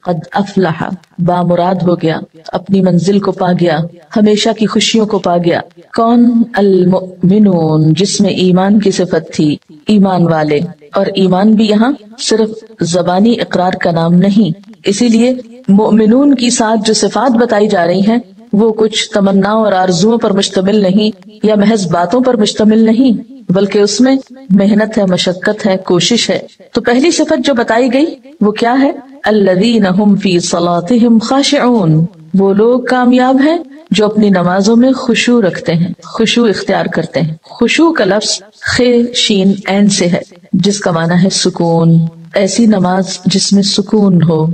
قد افلح بامراد ہو گیا، اپنی منزل کو پا گیا، ہمیشہ کی خوشیوں کو پا گیا۔ کون؟ المؤمنون، جس میں ایمان کی صفت تھی، ایمان والے۔ اور ایمان بھی یہاں صرف زبانی اقرار کا نام نہیں، اسی لیے مؤمنون کی ساتھ جو صفات بتائی جا رہی ہیں وہ کچھ تمناؤں اور آرزوؤں پر مشتمل نہیں یا محض باتوں پر مشتمل نہیں، بلکہ اس میں محنت ہے، مشقت ہے، کوشش ہے۔ تو پہلی صفت جو بتائی گئی وہ کیا ہے؟ الذین ہم فی صلاتہم خاشعون، وہ لوگ کامیاب ہیں جو اپنی نمازوں میں خشوع رکھتے ہیں، خشوع اختیار کرتے ہیں۔ خشوع کا لفظ خ شین عین سے ہے، جس کا معنی ہے سکون۔ ایسی نماز جس میں سکون ہو،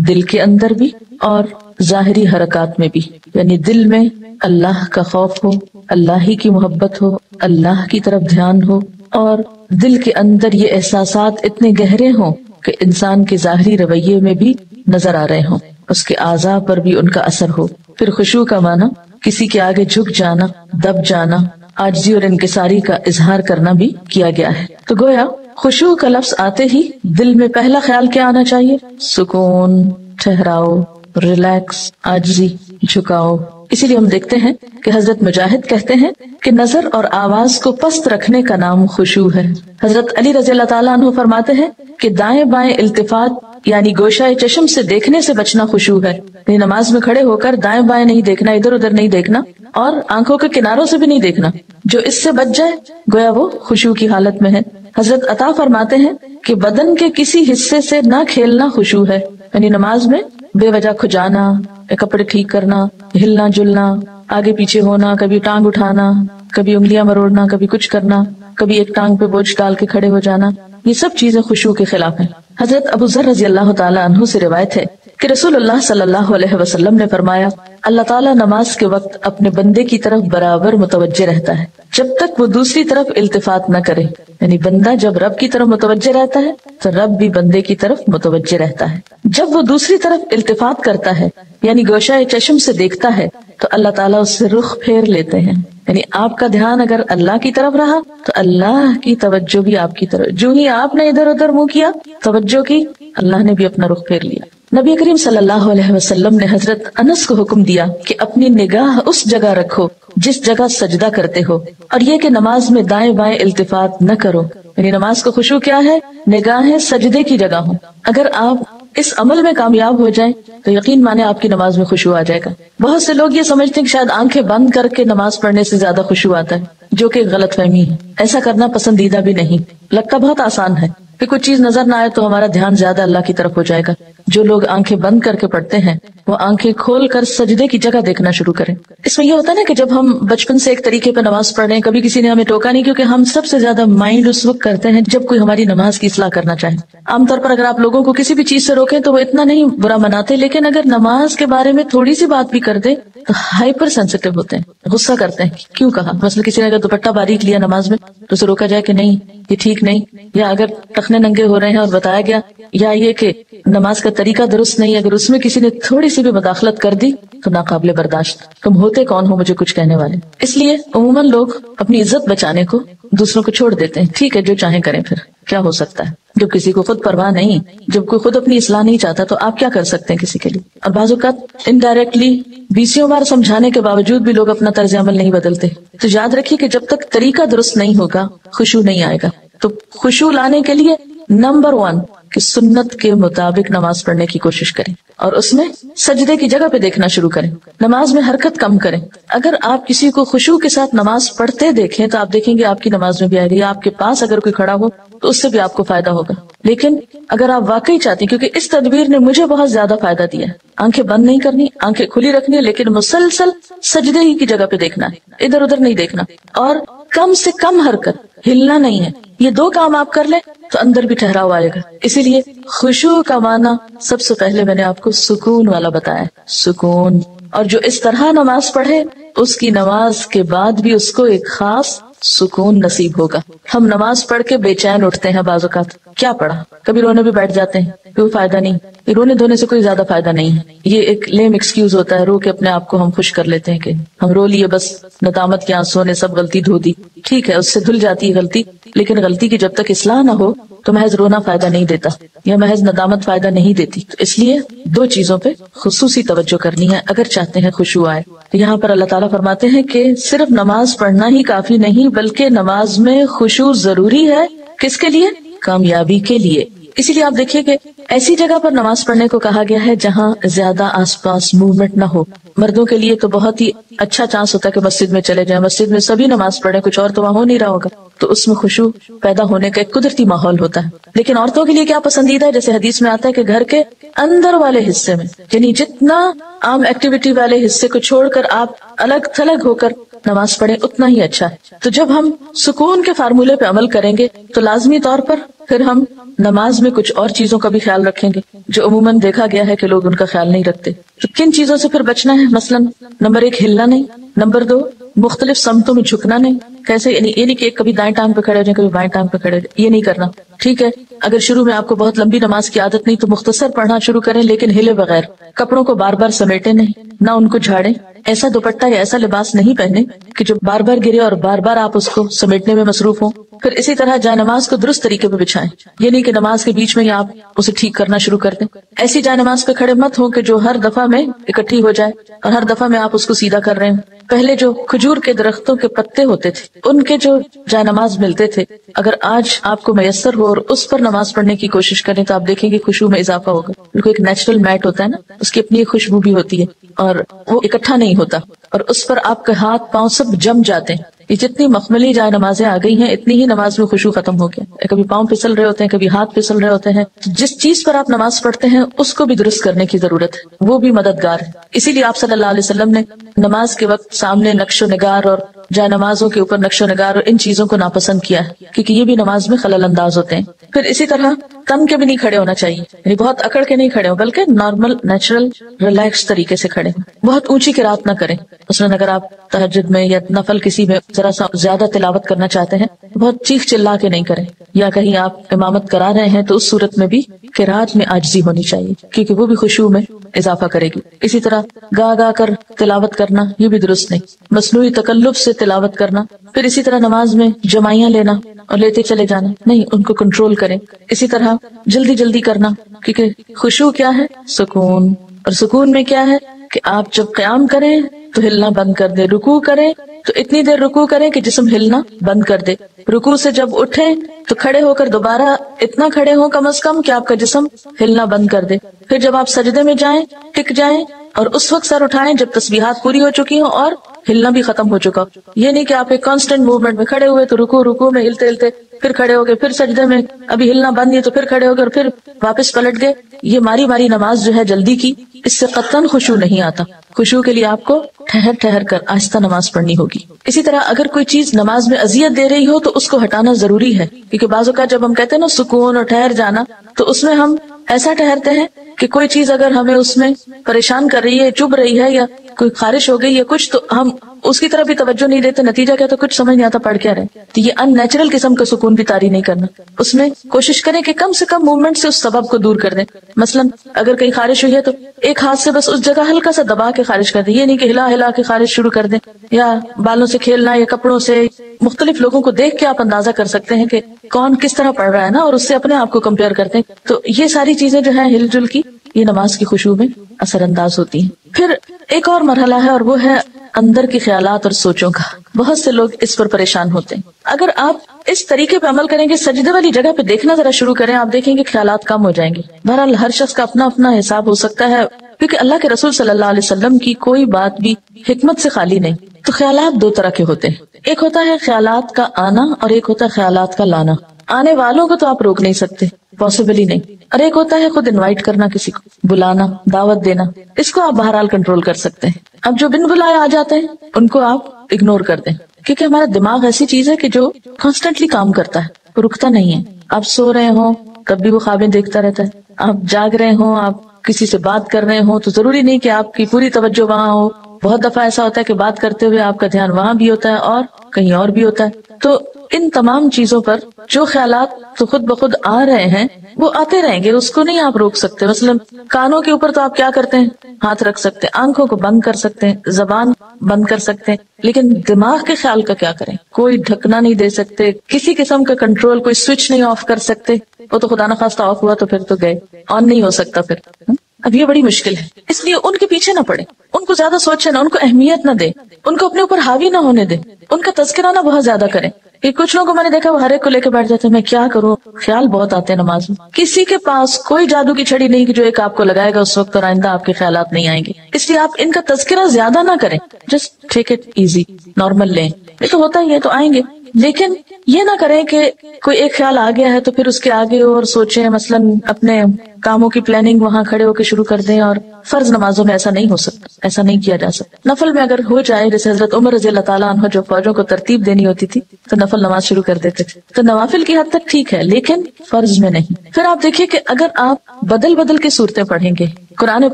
دل کے اندر بھی اور ظاہری حرکات میں بھی، یعنی دل میں اللہ کا خوف ہو، اللہ ہی کی محبت ہو، اللہ کی طرف دھیان ہو، اور دل کے اندر یہ احساسات اتنے گہرے ہوں کہ انسان کے ظاہری رویے میں بھی نظر آ رہے ہوں، اس کے اعضاء پر بھی ان کا اثر ہو۔ پھر خشوع کا معنی کسی کے آگے جھک جانا، دب جانا، عاجزی اور انکساری کا اظہار کرنا بھی کیا گیا ہے۔ تو گویا خشوع کا لفظ آتے ہی دل میں پہلا خیال کیا آنا چاہیے؟ سکون، ٹھہراؤ، ریلیکس، عاجزی، جھکاؤ۔ اسی لیے ہم دیکھتے ہیں کہ حضرت مجاہد کہتے ہیں کہ نظر اور آواز کو پست رکھنے کا نام خشوع ہے۔ حضرت علی رضی اللہ تعالیٰ عنہ فرماتے ہیں کہ دائیں بائیں التفات یعنی گوشۂ چشم سے دیکھنے سے بچنا خشوع ہے، یعنی نماز میں کھڑے ہو کر دائیں بائیں نہیں دیکھنا، ادھر ادھر نہیں دیکھنا، اور آنکھوں کے کناروں سے بھی نہیں دیکھنا۔ جو اس سے بچ جائے گویا وہ خشوع کی حالت میں ہے۔ حضرت عطا فرماتے ہیں کہ بدن کے کسی حصے سے نہ کھیلنا خشوع ہے، یعنی نماز میں بے وجہ کھجانا، کپڑے ٹھیک کرنا، ہلنا جلنا، آگے پیچھے ہونا، کبھی ٹانگ اٹھانا، کبھی انگلیاں مروڑنا، کبھی کچھ کرنا، کبھی ایک ٹانگ پہ بوجھ ڈال کے کھڑے ہو جانا، یہ سب چیزیں خشوع کے خلاف ہیں۔ حضرت ابو ذر رضی اللہ تعالیٰ عنہ سے روایت ہے کہ رسول اللہ صلی اللہ علیہ وسلم نے فرمایا، اللہ تعالیٰ نماز کے وقت اپنے بندے کی طرف برابر متوجہ رہتا ہے جب تک وہ دوسری طرف التفات نہ کرے، یعنی بندہ جب رب کی طرف متوجہ رہتا ہے تو رب بھی بندے کی طرف متوجہ رہتا ہے۔ جب وہ دوسری طرف التفات کرتا ہے یعنی گوشۂ چشم سے دیکھتا ہے تو اللہ تعالیٰ اس سے رخ پھیر لیتے ہیں، یعنی آپ کا دھیان اگر اللہ کی طرف رہا تو اللہ کی توجہ بھی آپ کی طرف، جو ہی آپ نے ادھر ادھر منہ کیا، توجہ کی، اللہ نے بھی اپنا رخ پھیر لیا۔ نبی کریم صلی اللہ علیہ وسلم نے حضرت انس کو حکم دیا کہ اپنی نگاہ اس جگہ رکھو جس جگہ سجدہ کرتے ہو، اور یہ کہ نماز میں دائیں بائیں التفات نہ کرو، یعنی نماز کو خشوع کیا ہے؟ نگاہیں سجدے کی جگہ ہوں۔ اگر آپ اس عمل میں کامیاب ہو جائیں تو یقین مانے آپ کی نماز میں خشوع آ جائے گا۔ بہت سے لوگ یہ سمجھتے ہیں کہ شاید آنکھیں بند کر کے نماز پڑھنے سے زیادہ خشوع آتا ہے، جو کہ غلط فہمی ہے۔ ایسا کرنا پسندیدہ بھی نہیں، لگتا بہت آسان ہے کہ کوئی چیز نظر نہ آئے تو ہمارا دھیان زیادہ اللہ کی طرف ہو جائے گا۔ جو لوگ آنکھیں بند کر کے پڑھتے ہیں وہ آنکھیں کھول کر سجدے کی جگہ دیکھنا شروع کریں۔ اس میں یہ ہوتا ہے نا کہ جب ہم بچپن سے ایک طریقے پہ نماز پڑھ رہے ہیں، کبھی کسی نے ہمیں ٹوکا نہیں، کیونکہ ہم سب سے زیادہ مائنڈ اس وقت کرتے ہیں جب کوئی ہماری نماز کی اصلاح کرنا چاہے۔ عام طور پر اگر آپ لوگوں کو کسی بھی چیز سے روکیں تو وہ اتنا نہیں برا مناتے، لیکن اگر نماز کے بارے میں تھوڑی سی بات بھی کر دیں تو ہائپر سینسٹیو ہوتے ہیں، غصہ کرتے ہیں، کیوں کہا؟ مثلا کسی نے اگر دوپٹہ باریک لیا نماز میں تو اسے روکا جائے کہ نہیں یہ ٹھیک نہیں، یا اگر ٹخنے ننگے ہو رہے ہیں اور بتایا گیا، یا یہ کہ نماز کا طریقہ درست نہیں، اگر اس میں کسی نے تھوڑی سی بھی مداخلت کر دی تو ناقابل برداشت۔ تم ہوتے کون ہو مجھے کچھ کہنے والے؟ اس لیے عموماً لوگ اپنی عزت بچانے کو دوسروں کو چھوڑ دیتے ہیں، ٹھیک ہے جو چاہیں کریں، پھر کیا ہو سکتا ہے؟ جب کسی کو خود پرواہ نہیں، جب کوئی خود اپنی اصلاح نہیں چاہتا تو آپ کیا کر سکتے ہیں کسی کے لیے؟ اور بعض اوقات انڈائریکٹلی 20 بار سمجھانے کے باوجود بھی لوگ اپنا طرز عمل نہیں بدلتے۔ تو یاد رکھیے کہ جب تک طریقہ درست نہیں ہوگا خشوع نہیں آئے گا۔ تو خشوع لانے کے لیے نمبر 1 کہ سنت کے مطابق نماز پڑھنے کی کوشش کریں، اور اس میں سجدے کی جگہ پہ دیکھنا شروع کریں، نماز میں حرکت کم کریں۔ اگر آپ کسی کو خشوع کے ساتھ نماز پڑھتے دیکھیں تو آپ دیکھیں گے آپ کی نماز میں بھی آئے گی، آپ کے پاس اگر کوئی کھڑا ہو تو اس سے بھی آپ کو فائدہ ہوگا۔ لیکن اگر آپ واقعی چاہتے ہیں، کیونکہ اس تدبیر نے مجھے بہت زیادہ فائدہ دیا ہے، آنکھیں بند نہیں کرنی، آنکھیں کھلی رکھنی ہے، لیکن مسلسل سجدے ہی کی جگہ پہ دیکھنا ہے، ادھر ادھر نہیں دیکھنا، اور کم سے کم حرکت، ہلنا نہیں ہے۔ یہ 2 کام آپ کر لیں تو اندر بھی ٹھہراؤ آئے گا۔ اسی لیے خشوع کا معنی سب سے پہلے میں نے آپ کو سکون والا بتایا، سکون۔ اور جو اس طرح نماز پڑھے اس کی نماز کے بعد بھی اس کو ایک خاص سکون نصیب ہوگا۔ ہم نماز پڑھ کے بے چین اٹھتے ہیں بعض اوقات، کیا پڑھا، کبھی رونے بھی بیٹھ جاتے ہیں، کوئی فائدہ نہیں، یہ رونے دھونے سے کوئی زیادہ فائدہ نہیں ہے، یہ ایک لیم ایکسکیوز ہوتا ہے، رو کے اپنے آپ کو ہم خوش کر لیتے ہیں کہ ہم رو لیے، بس ندامت کے آنسو نے سب غلطی دھو دی. ٹھیک ہے، اس سے دھل جاتی ہے غلطی، لیکن غلطی کی جب تک اصلاح نہ ہو تو محض رونا فائدہ نہیں دیتا یا محض ندامت فائدہ نہیں دیتی. تو اس لیے دو چیزوں پہ خصوصی توجہ کرنی ہے اگر چاہتے ہیں خشوع آئے. یہاں پر اللہ تعالیٰ فرماتے ہیں کہ صرف نماز پڑھنا ہی کافی نہیں بلکہ نماز میں خشوع ضروری ہے. کس کے لیے؟ کامیابی کے لیے. اسی لیے آپ دیکھیے کہ ایسی جگہ پر نماز پڑھنے کو کہا گیا ہے جہاں زیادہ آس پاس موومنٹ نہ ہو. مردوں کے لیے تو بہت ہی اچھا چانس ہوتا ہے کہ مسجد میں چلے جائیں، مسجد میں سبھی نماز پڑھیں، کچھ اور تو وہاں ہو نہیں رہا ہوگا، تو اس میں خشوع پیدا ہونے کا ایک قدرتی ماحول ہوتا ہے. لیکن عورتوں کے لیے کیا پسندیدہ ہے؟ جیسے حدیث میں آتا ہے کہ گھر کے اندر والے حصے میں، یعنی جتنا عام ایکٹیویٹی والے حصے کو چھوڑ کر آپ الگ تھلگ ہو کر نماز پڑھیں اتنا ہی اچھا ہے. تو جب ہم سکون کے فارمولے پہ عمل کریں گے تو لازمی طور پر پھر ہم نماز میں کچھ اور چیزوں کا بھی خیال رکھیں گے جو عموماً دیکھا گیا ہے کہ لوگ ان کا خیال نہیں رکھتے. تو کن چیزوں سے پھر بچنا ہے؟ مثلاً نمبر 1 ہلنا نہیں، نمبر 2 مختلف سمتوں میں جھکنا نہیں. کیسے؟ یعنی یہ نہیں کہ کبھی دائیں ٹانگ پہ کھڑے ہو جائیں کبھی بائیں ٹانگ پہ کھڑے ہو جائیں، یہ نہیں کرنا. ٹھیک ہے، اگر شروع میں آپ کو بہت لمبی نماز کی عادت نہیں تو مختصر پڑھنا شروع کریں لیکن ہلے بغیر. کپڑوں کو بار بار سمیٹے نہیں، نہ ان کو جھاڑیں. ایسا دوپٹہ یا ایسا لباس نہیں پہنے کہ جو بار بار گرے اور بار بار آپ اس کو سمیٹنے میں مصروف ہوں. پھر اسی طرح جائے نماز کو درست طریقے پہ بچھائیں، یہ نہیں کہ نماز کے بیچ میں ہی آپ اسے ٹھیک کرنا شروع کر دیں. ایسی جائے نماز پہ کھڑے مت ہوں کہ جو ہر دفعہ میں اکٹھی ہو جائے اور ہر دفعہ میں آپ اس کو سیدھا کر رہے ہیں. پہلے جو کھجور کے درختوں کے پتے ہوتے تھے ان کے جو جائے نماز ملتے تھے، اگر آج آپ کو میسر ہو اور اس پر نماز پڑھنے کی کوشش کریں تو آپ دیکھیں گے خشوع میں اضافہ ہوگا. بالکل ایک نیچرل میٹ ہوتا ہے نا، اس کی اپنی ایک خوشبو بھی ہوتی ہے اور وہ اکٹھا نہیں ہوتا اور اس پر آپ کے ہاتھ پاؤں سب جم جاتے ہیں. یہ جتنی مخملی جائے نمازیں آ گئی ہیں اتنی ہی نماز میں خشوع ختم ہو گیا. کبھی پاؤں پھسل رہے ہوتے ہیں، کبھی ہاتھ پھسل رہے ہوتے ہیں. جس چیز پر آپ نماز پڑھتے ہیں اس کو بھی درست کرنے کی ضرورت ہے، وہ بھی مددگار ہے. اسی لیے آپ صلی اللہ علیہ وسلم نے نماز کے وقت سامنے نقش و نگار اور جائے نمازوں کے اوپر نقش و نگار اور ان چیزوں کو ناپسند کیا ہے کیونکہ یہ بھی نماز میں خلل انداز ہوتے ہیں. پھر اسی طرح تن کے بھی نہیں کھڑے ہونا چاہیے، یعنی بہت اکڑ کے نہیں کھڑے ہو بلکہ نارمل نیچرل ریلیکس طریقے سے کھڑے. بہت اونچی قرات نہ کریں. مثلاً اگر آپ تہجد میں یا نفل کسی میں ذرا سا زیادہ تلاوت کرنا چاہتے ہیں بہت چیخ چلا کے نہیں کریں. یا کہیں آپ امامت کرا رہے ہیں تو اس صورت میں بھی قرات میں عاجزی ہونی چاہیے کیونکہ وہ بھی خشوع میں اضافہ کرے گی. اسی طرح گا گا کر تلاوت کرنا یہ بھی درست نہیں. مصنوعی تکلف سے تلاوت کرنا، پھر اسی طرح نماز میں جمائیاں لینا اور لیتے چلے جانا نہیں، ان کو کنٹرول کریں. اسی طرح جلدی جلدی کرنا کیونکہ خشوع کیا ہے؟ سکون. اور سکون میں کیا ہے کہ آپ جب قیام کریں تو ہلنا بند کر دیں، رکوع کریں تو اتنی دیر رکوع کریں کہ جسم ہلنا بند کر دے. رکوع سے جب اٹھیں تو کھڑے ہو کر دوبارہ اتنا کھڑے ہوں کم از کم کہ آپ کا جسم ہلنا بند کر دے. پھر جب آپ سجدے میں جائیں ٹک جائیں اور اس وقت سر اٹھائیں جب تسبیحات پوری ہو چکی ہوں اور ہلنا بھی ختم ہو چکا. یہ نہیں کہ آپ ایک کانسٹنٹ موومنٹ میں کھڑے ہوئے تو رکوع میں ہلتے ہلتے پھر کھڑے ہو گئے، پھر سجدے میں ابھی ہلنا بند نہیں تو پھر کھڑے ہو گئے اور پھر واپس پلٹ گئے. یہ ماری ماری نماز جو ہے جلدی کی، اس سے قطعاً خشوع نہیں آتا. خشوع کے لیے آپ کو ٹھہر ٹھہر کر آہستہ نماز پڑھنی ہوگی. اسی طرح اگر کوئی چیز نماز میں اذیت دے رہی ہو تو اس کو ہٹانا ضروری ہے کیونکہ بعض اوقات جب ہم کہتے ہیں نا سکون اور ٹھہر جانا تو اس میں ہم ایسا ٹھہرتے ہیں کہ کوئی چیز اگر ہمیں اس میں پریشان کر رہی ہے، چبھ رہی ہے یا کوئی خارش ہو گئی یا کچھ تو ہم اس کی طرف بھی توجہ نہیں دیتے، نتیجہ کیا تو کچھ سمجھ نہیں آتا پڑھ کیا رہے. تو یہ ان نیچرل قسم کا سکون بھی طاری نہیں کرنا. اس میں کوشش کریں کہ کم سے کم موومنٹ سے اس سبب کو دور کر دیں. مثلاً اگر کہیں خارش ہوئی ہے تو ایک ہاتھ سے بس اس جگہ ہلکا سا دبا کے خارش کر دیں، یہ نہیں کہ ہلا ہلا کے خارش شروع کر دیں. یا بالوں سے کھیلنا یا کپڑوں سے، مختلف لوگوں کو دیکھ کے آپ اندازہ کر سکتے ہیں کہ کون کس طرح پڑھ رہا ہے نا، اور اس سے اپنے آپ کو کمپیئر کرتے ہیں. تو یہ ساری چیزیں جو ہیں ہل جل کی یہ نماز کی خشوع میں اثر انداز ہوتی ہیں. پھر ایک اور مرحلہ ہے اور وہ ہے اندر کے خیالات اور سوچوں کا. بہت سے لوگ اس پر پریشان ہوتے ہیں. اگر آپ اس طریقے پہ عمل کریں گے، سجدے والی جگہ پہ دیکھنا ذرا شروع کریں، آپ دیکھیں گے خیالات کم ہو جائیں گے. بہرحال ہر شخص کا اپنا اپنا حساب ہو سکتا ہے کیونکہ اللہ کے رسول صلی اللہ علیہ وسلم کی کوئی بات بھی حکمت سے خالی نہیں. تو خیالات دو طرح کے ہوتے ہیں، ایک ہوتا ہے خیالات کا آنا اور ایک ہوتا ہے خیالات کا لانا. آنے والوں کو تو آپ روک نہیں سکتے، پاسبل ہی نہیں. اور ایک ہوتا ہے خود انوائٹ کرنا، کسی کو بلانا، دعوت دینا، اس کو آپ بہرحال کنٹرول کر سکتے ہیں. اب جو بن بلائے آ جاتے ہیں ان کو آپ اگنور کر دیں کیونکہ ہمارا دماغ ایسی چیز ہے کہ جو کانسٹنٹلی کام کرتا ہے، رکتا نہیں ہے. آپ سو رہے ہوں تب بھی وہ خوابیں دیکھتا رہتا ہے، آپ جاگ رہے ہوں، آپ کسی سے بات کر رہے ہوں تو ضروری نہیں کہ آپ کی پوری توجہ وہاں ہو، بہت دفعہ ایسا ہوتا ہے کہ بات کرتے ہوئے آپ کا دھیان وہاں بھی ہوتا ہے اور کہیں اور بھی ہوتا ہے. تو ان تمام چیزوں پر جو خیالات تو خود بخود آ رہے ہیں وہ آتے رہیں گے، اس کو نہیں آپ روک سکتے. مثلا کانوں کے اوپر تو آپ کیا کرتے ہیں، ہاتھ رکھ سکتے ہیں، آنکھوں کو بند کر سکتے ہیں، زبان بند کر سکتے ہیں، لیکن دماغ کے خیال کا کیا کریں؟ کوئی ڈھکنا نہیں دے سکتے، کسی قسم کا کنٹرول، کوئی سوئچ نہیں آف کر سکتے. وہ تو خدا نخواستہ آف ہوا تو پھر تو گئے، آن نہیں ہو سکتا پھر. اب یہ بڑی مشکل ہے، اس لیے ان کے پیچھے نہ پڑے، ان کو زیادہ سوچے نہ، ان کو اہمیت نہ دے، ان کو اپنے اوپر حاوی نہ ہونے دے، ان کا تذکرہ نہ بہت زیادہ کریں. کہ کچھ لوگوں کو میں نے دیکھا وہ ہر ایک کو لے کے بیٹھ جاتے ہیں، میں کیا کروں، خیال بہت آتے ہیں نماز میں. کسی کے پاس کوئی جادو کی چھڑی نہیں کہ جو ایک آپ کو لگائے گا اس وقت اور آئندہ آپ کے خیالات نہیں آئیں گے. اس لیے آپ ان کا تذکرہ زیادہ نہ کریں، just take it easy, normal لیں. یہ تو ہوتا ہی ہے، تو آئیں گے، لیکن یہ نہ کریں کہ کوئی ایک خیال آ گیا ہے تو پھر اس کے آگے اور سوچیں، مثلا اپنے کاموں کی پلاننگ وہاں کھڑے ہو کے شروع کر دیں. اور فرض نمازوں میں ایسا نہیں ہو سکتا، ایسا نہیں کیا جا سکتا. نفل میں اگر ہو جائے، جیسے حضرت عمر رضی اللہ تعالیٰ عنہ جو فوجوں کو ترتیب دینی ہوتی تھی تو نفل نماز شروع کر دیتے تھے. تو نوافل کی حد تک ٹھیک ہے، لیکن فرض میں نہیں. پھر آپ دیکھیے کہ اگر آپ بدل بدل کے صورتیں پڑھیں گے، قرآن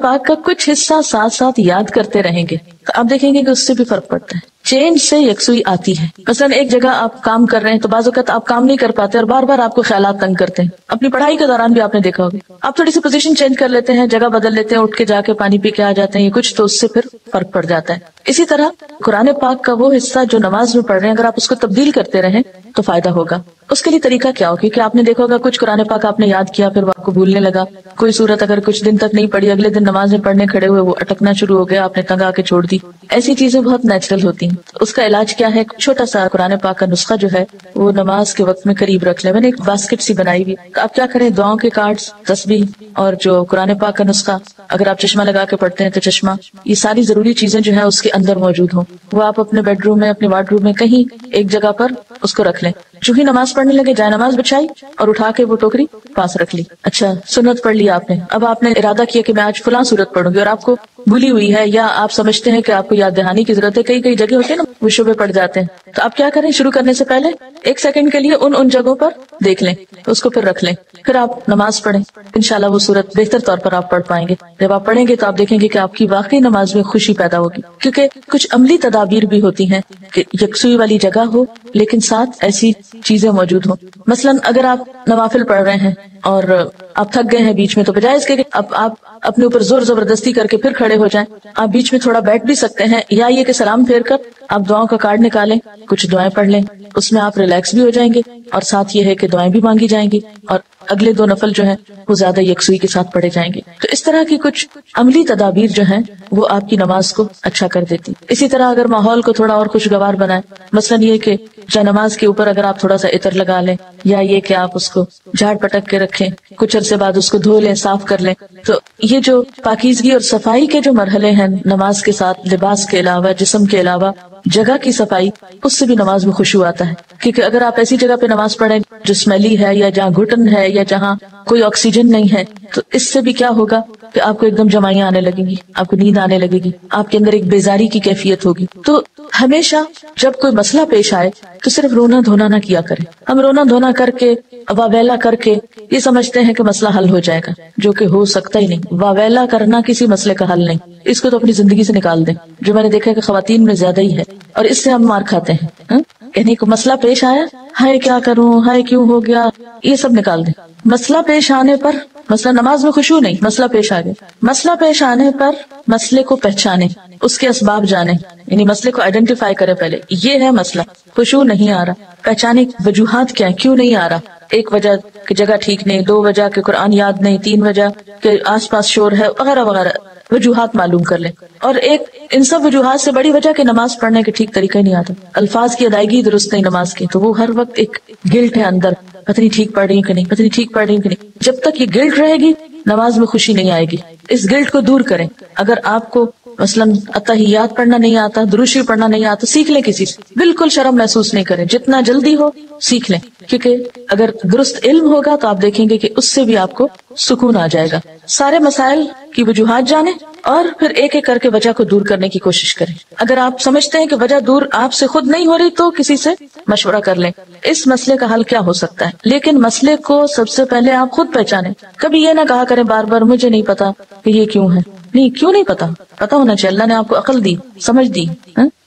پاک کا کچھ حصہ ساتھ ساتھ یاد کرتے رہیں گے، تو آپ دیکھیں گے کہ اس سے بھی فرق پڑتا ہے. چینج سے یکسوئی آتی ہے. مثلا ایک جگہ آپ کام کر رہے ہیں تو بعض اوقات آپ کام نہیں کر پاتے اور بار بار آپ کو خیالات تنگ کرتے ہیں. اپنی پڑھائی کے دوران بھی آپ نے دیکھا ہوگا، آپ تھوڑی سی پوزیشن چینج کر لیتے ہیں، جگہ بدل لیتے ہیں، اٹھ کے جا کے پانی پی کے آ جاتے ہیں، یہ کچھ تو اس سے پھر فرق پڑ جاتا ہے. اسی طرح قرآن پاک کا وہ حصہ جو نماز میں پڑھ رہے ہیں، اگر آپ اس کو تبدیل کرتے رہیں تو فائدہ ہوگا. اس کے لیے طریقہ کیا ہوگا کہ آپ نے دیکھا ہوگا کچھ قرآن پاک آپ نے یاد کیا، پھر وہ آپ کو بھولنے لگا. کوئی صورت اگر کچھ دن تک نہیں پڑھی، اگلے دن نماز میں پڑھنے کھڑے ہوئے وہ اٹکنا شروع ہو گیا، آپ نے تنگ آ کے چھوڑ دی. ایسی چیزیں بہت نیچرل ہوتی ہیں. اس کا علاج کیا ہے؟ چھوٹا سا قرآن پاک کا نسخہ جو ہے وہ نماز کے وقت میں قریب رکھ لیں. میں نے ایک باسکٹ سی بنائی ہوئی، آپ کیا کریں، دعاؤں کے کارڈز، تسبیح اور جو قرآن پاک کا نسخہ، اگر آپ چشمہ لگا کے پڑھتے ہیں تو چشمہ، یہ ساری ضروری چیزیں جو ہیں اس کے اندر موجود ہوں. وہ آپ اپنے بیڈ روم میں، اپنے وارڈ روم میں، کہیں ایک جگہ پر اس کو رکھ لیں. جو ہی نماز پڑھنے لگے جائے نماز بچھائی اور اٹھا کے وہ ٹوکری پاس رکھ لی. اچھا سنت پڑھ لی آپ نے، اب آپ نے ارادہ کیا کہ میں آج فلاں سورت پڑھوں گی اور آپ کو بھولی ہوئی ہے یا آپ سمجھتے ہیں کہ آپ کو یاد دہانی کی ضرورت ہے. کئی کئی جگہ ہوتے ہیں نا وہ شبے پڑ جاتے ہیں، تو آپ کیا کریں، شروع کرنے سے پہلے 1 سیکنڈ کے لیے ان جگہوں پر دیکھ لیں، اس کو پھر رکھ لیں، پھر آپ نماز پڑھیں. انشاءاللہ وہ سورت بہتر طور پر آپ پڑھ پائیں گے. جب آپ پڑھیں گے تو آپ دیکھیں گے کہ آپ کی واقعی نماز میں خوشی پیدا ہوگی، کیونکہ کچھ عملی تدابیر بھی ہوتی ہیں کہ یکسوئی والی جگہ ہو لیکن ساتھ ایسی چیزیں موجود ہوں. مثلا اگر آپ نوافل پڑھ رہے ہیں اور آپ تھک گئے ہیں بیچ میں، تو بجائے اس کے کہ اب آپ اپنے اوپر زور زبردستی کر کے پھر کھڑے ہو جائیں، آپ بیچ میں تھوڑا بیٹھ بھی سکتے ہیں، یا یہ کہ سلام پھیر کر آپ دعاؤں کا کارڈ نکالیں، کچھ دعائیں پڑھ لیں، اس میں آپ ریلیکس بھی ہو جائیں گے اور ساتھ یہ ہے کہ دعائیں بھی مانگی جائیں گی اور اگلے 2 نفل جو ہیں وہ زیادہ یکسوئی کے ساتھ پڑھے جائیں گے. تو اس طرح کی کچھ عملی تدابیر جو ہیں وہ آپ کی نماز کو اچھا کر دیتی. اسی طرح اگر ماحول کو تھوڑا اور خوشگوار بنائیں، مثلا یہ کہ جا نماز کے اوپر اگر آپ تھوڑا سا عطر لگا لیں، یا یہ کہ آپ اس کو جھاڑ پٹک کے رکھیں، کچھ عرصے بعد اس کو دھو لیں، صاف کر لیں. تو یہ جو پاکیزگی اور صفائی کے جو مرحلے ہیں نماز کے ساتھ، لباس کے علاوہ، جسم کے علاوہ جگہ کی صفائی، اس سے بھی نماز میں خشوع آتا ہے. کیونکہ اگر آپ ایسی جگہ پہ نماز پڑھیں جو اسمیلی ہے، یا جہاں گھٹن ہے، یا جہاں کوئی آکسیجن نہیں ہے، تو اس سے بھی کیا ہوگا کہ آپ کو ایک دم جمائیاں آنے لگیں گی، آپ کو نیند آنے لگے گی، آپ کے اندر ایک بیزاری کی کیفیت ہوگی. تو ہمیشہ جب کوئی مسئلہ پیش آئے تو صرف رونا دھونا نہ کیا کریں. ہم رونا دھونا کر کے، واویلا کر کے یہ سمجھتے ہیں کہ مسئلہ حل ہو جائے گا، جو کہ ہو سکتا ہی نہیں. واویلا کرنا کسی مسئلے کا حل نہیں، اس کو تو اپنی زندگی سے نکال دیں، جو میں نے دیکھا کہ خواتین میں زیادہ ہی ہے، اور اس سے ہم مار کھاتے ہیں. یعنی کوئی مسئلہ پیش آیا، ہائے کیا کروں، ہائے کیوں ہو گیا، یہ سب نکال دیں. مسئلہ پیش آنے پر، مسئلہ نماز میں خشوع نہیں، مسئلہ پیش آ گیا، مسئلہ پیش آنے پر مسئلے کو پہچانے، اس کے اسباب جانے، یعنی مسئلے کو آئیڈینٹیفائی کرے. پہلے یہ ہے مسئلہ، خشوع نہیں آ رہا، پہچانے وجوہات کیا ہیں، کیوں نہیں آ رہا. 1 وجہ کہ جگہ ٹھیک نہیں، 2 وجہ کہ قرآن یاد نہیں، 3 وجہ کہ آس پاس شور ہے، وغیرہ وغیرہ وجوہات معلوم کر لیں. اور ایک ان سب وجوہات سے بڑی وجہ کہ نماز پڑھنے کے ٹھیک طریقہ نہیں آتا، الفاظ کی ادائیگی درست نہیں نماز کی، تو وہ ہر وقت ایک گلٹ ہے اندر، پتہ نہیں ٹھیک پڑھ رہی ہوں کہ نہیں، پتہ نہیں ٹھیک پڑھ رہی ہوں کہ نہیں. جب تک یہ گلٹ رہے گی نماز میں خوشی نہیں آئے گی. اس گلٹ کو دور کریں. اگر آپ کو مثلا اتحیات پڑھنا نہیں آتا، درود شریف پڑھنا نہیں آتا، سیکھ لیں کسی سے، بالکل شرم محسوس نہیں کریں، جتنا جلدی ہو سیکھ لیں. کیونکہ اگر درست علم ہوگا تو آپ دیکھیں گے کہ اس سے بھی آپ کو سکون آ جائے گا. سارے مسائل کی وجوہات جانیں اور پھر ایک ایک کر کے وجہ کو دور کرنے کی کوشش کریں. اگر آپ سمجھتے ہیں کہ وجہ دور آپ سے خود نہیں ہو رہی تو کسی سے مشورہ کر لیں، اس مسئلے کا حل کیا ہو سکتا ہے. لیکن مسئلے کو سب سے پہلے آپ خود پہچانیں. کبھی یہ نہ کہا کریں بار بار مجھے نہیں پتا کہ یہ کیوں ہے، نہیں، کیوں نہیں پتا ہونا چاہیے. اللہ نے آپ کو عقل دی، سمجھ دی،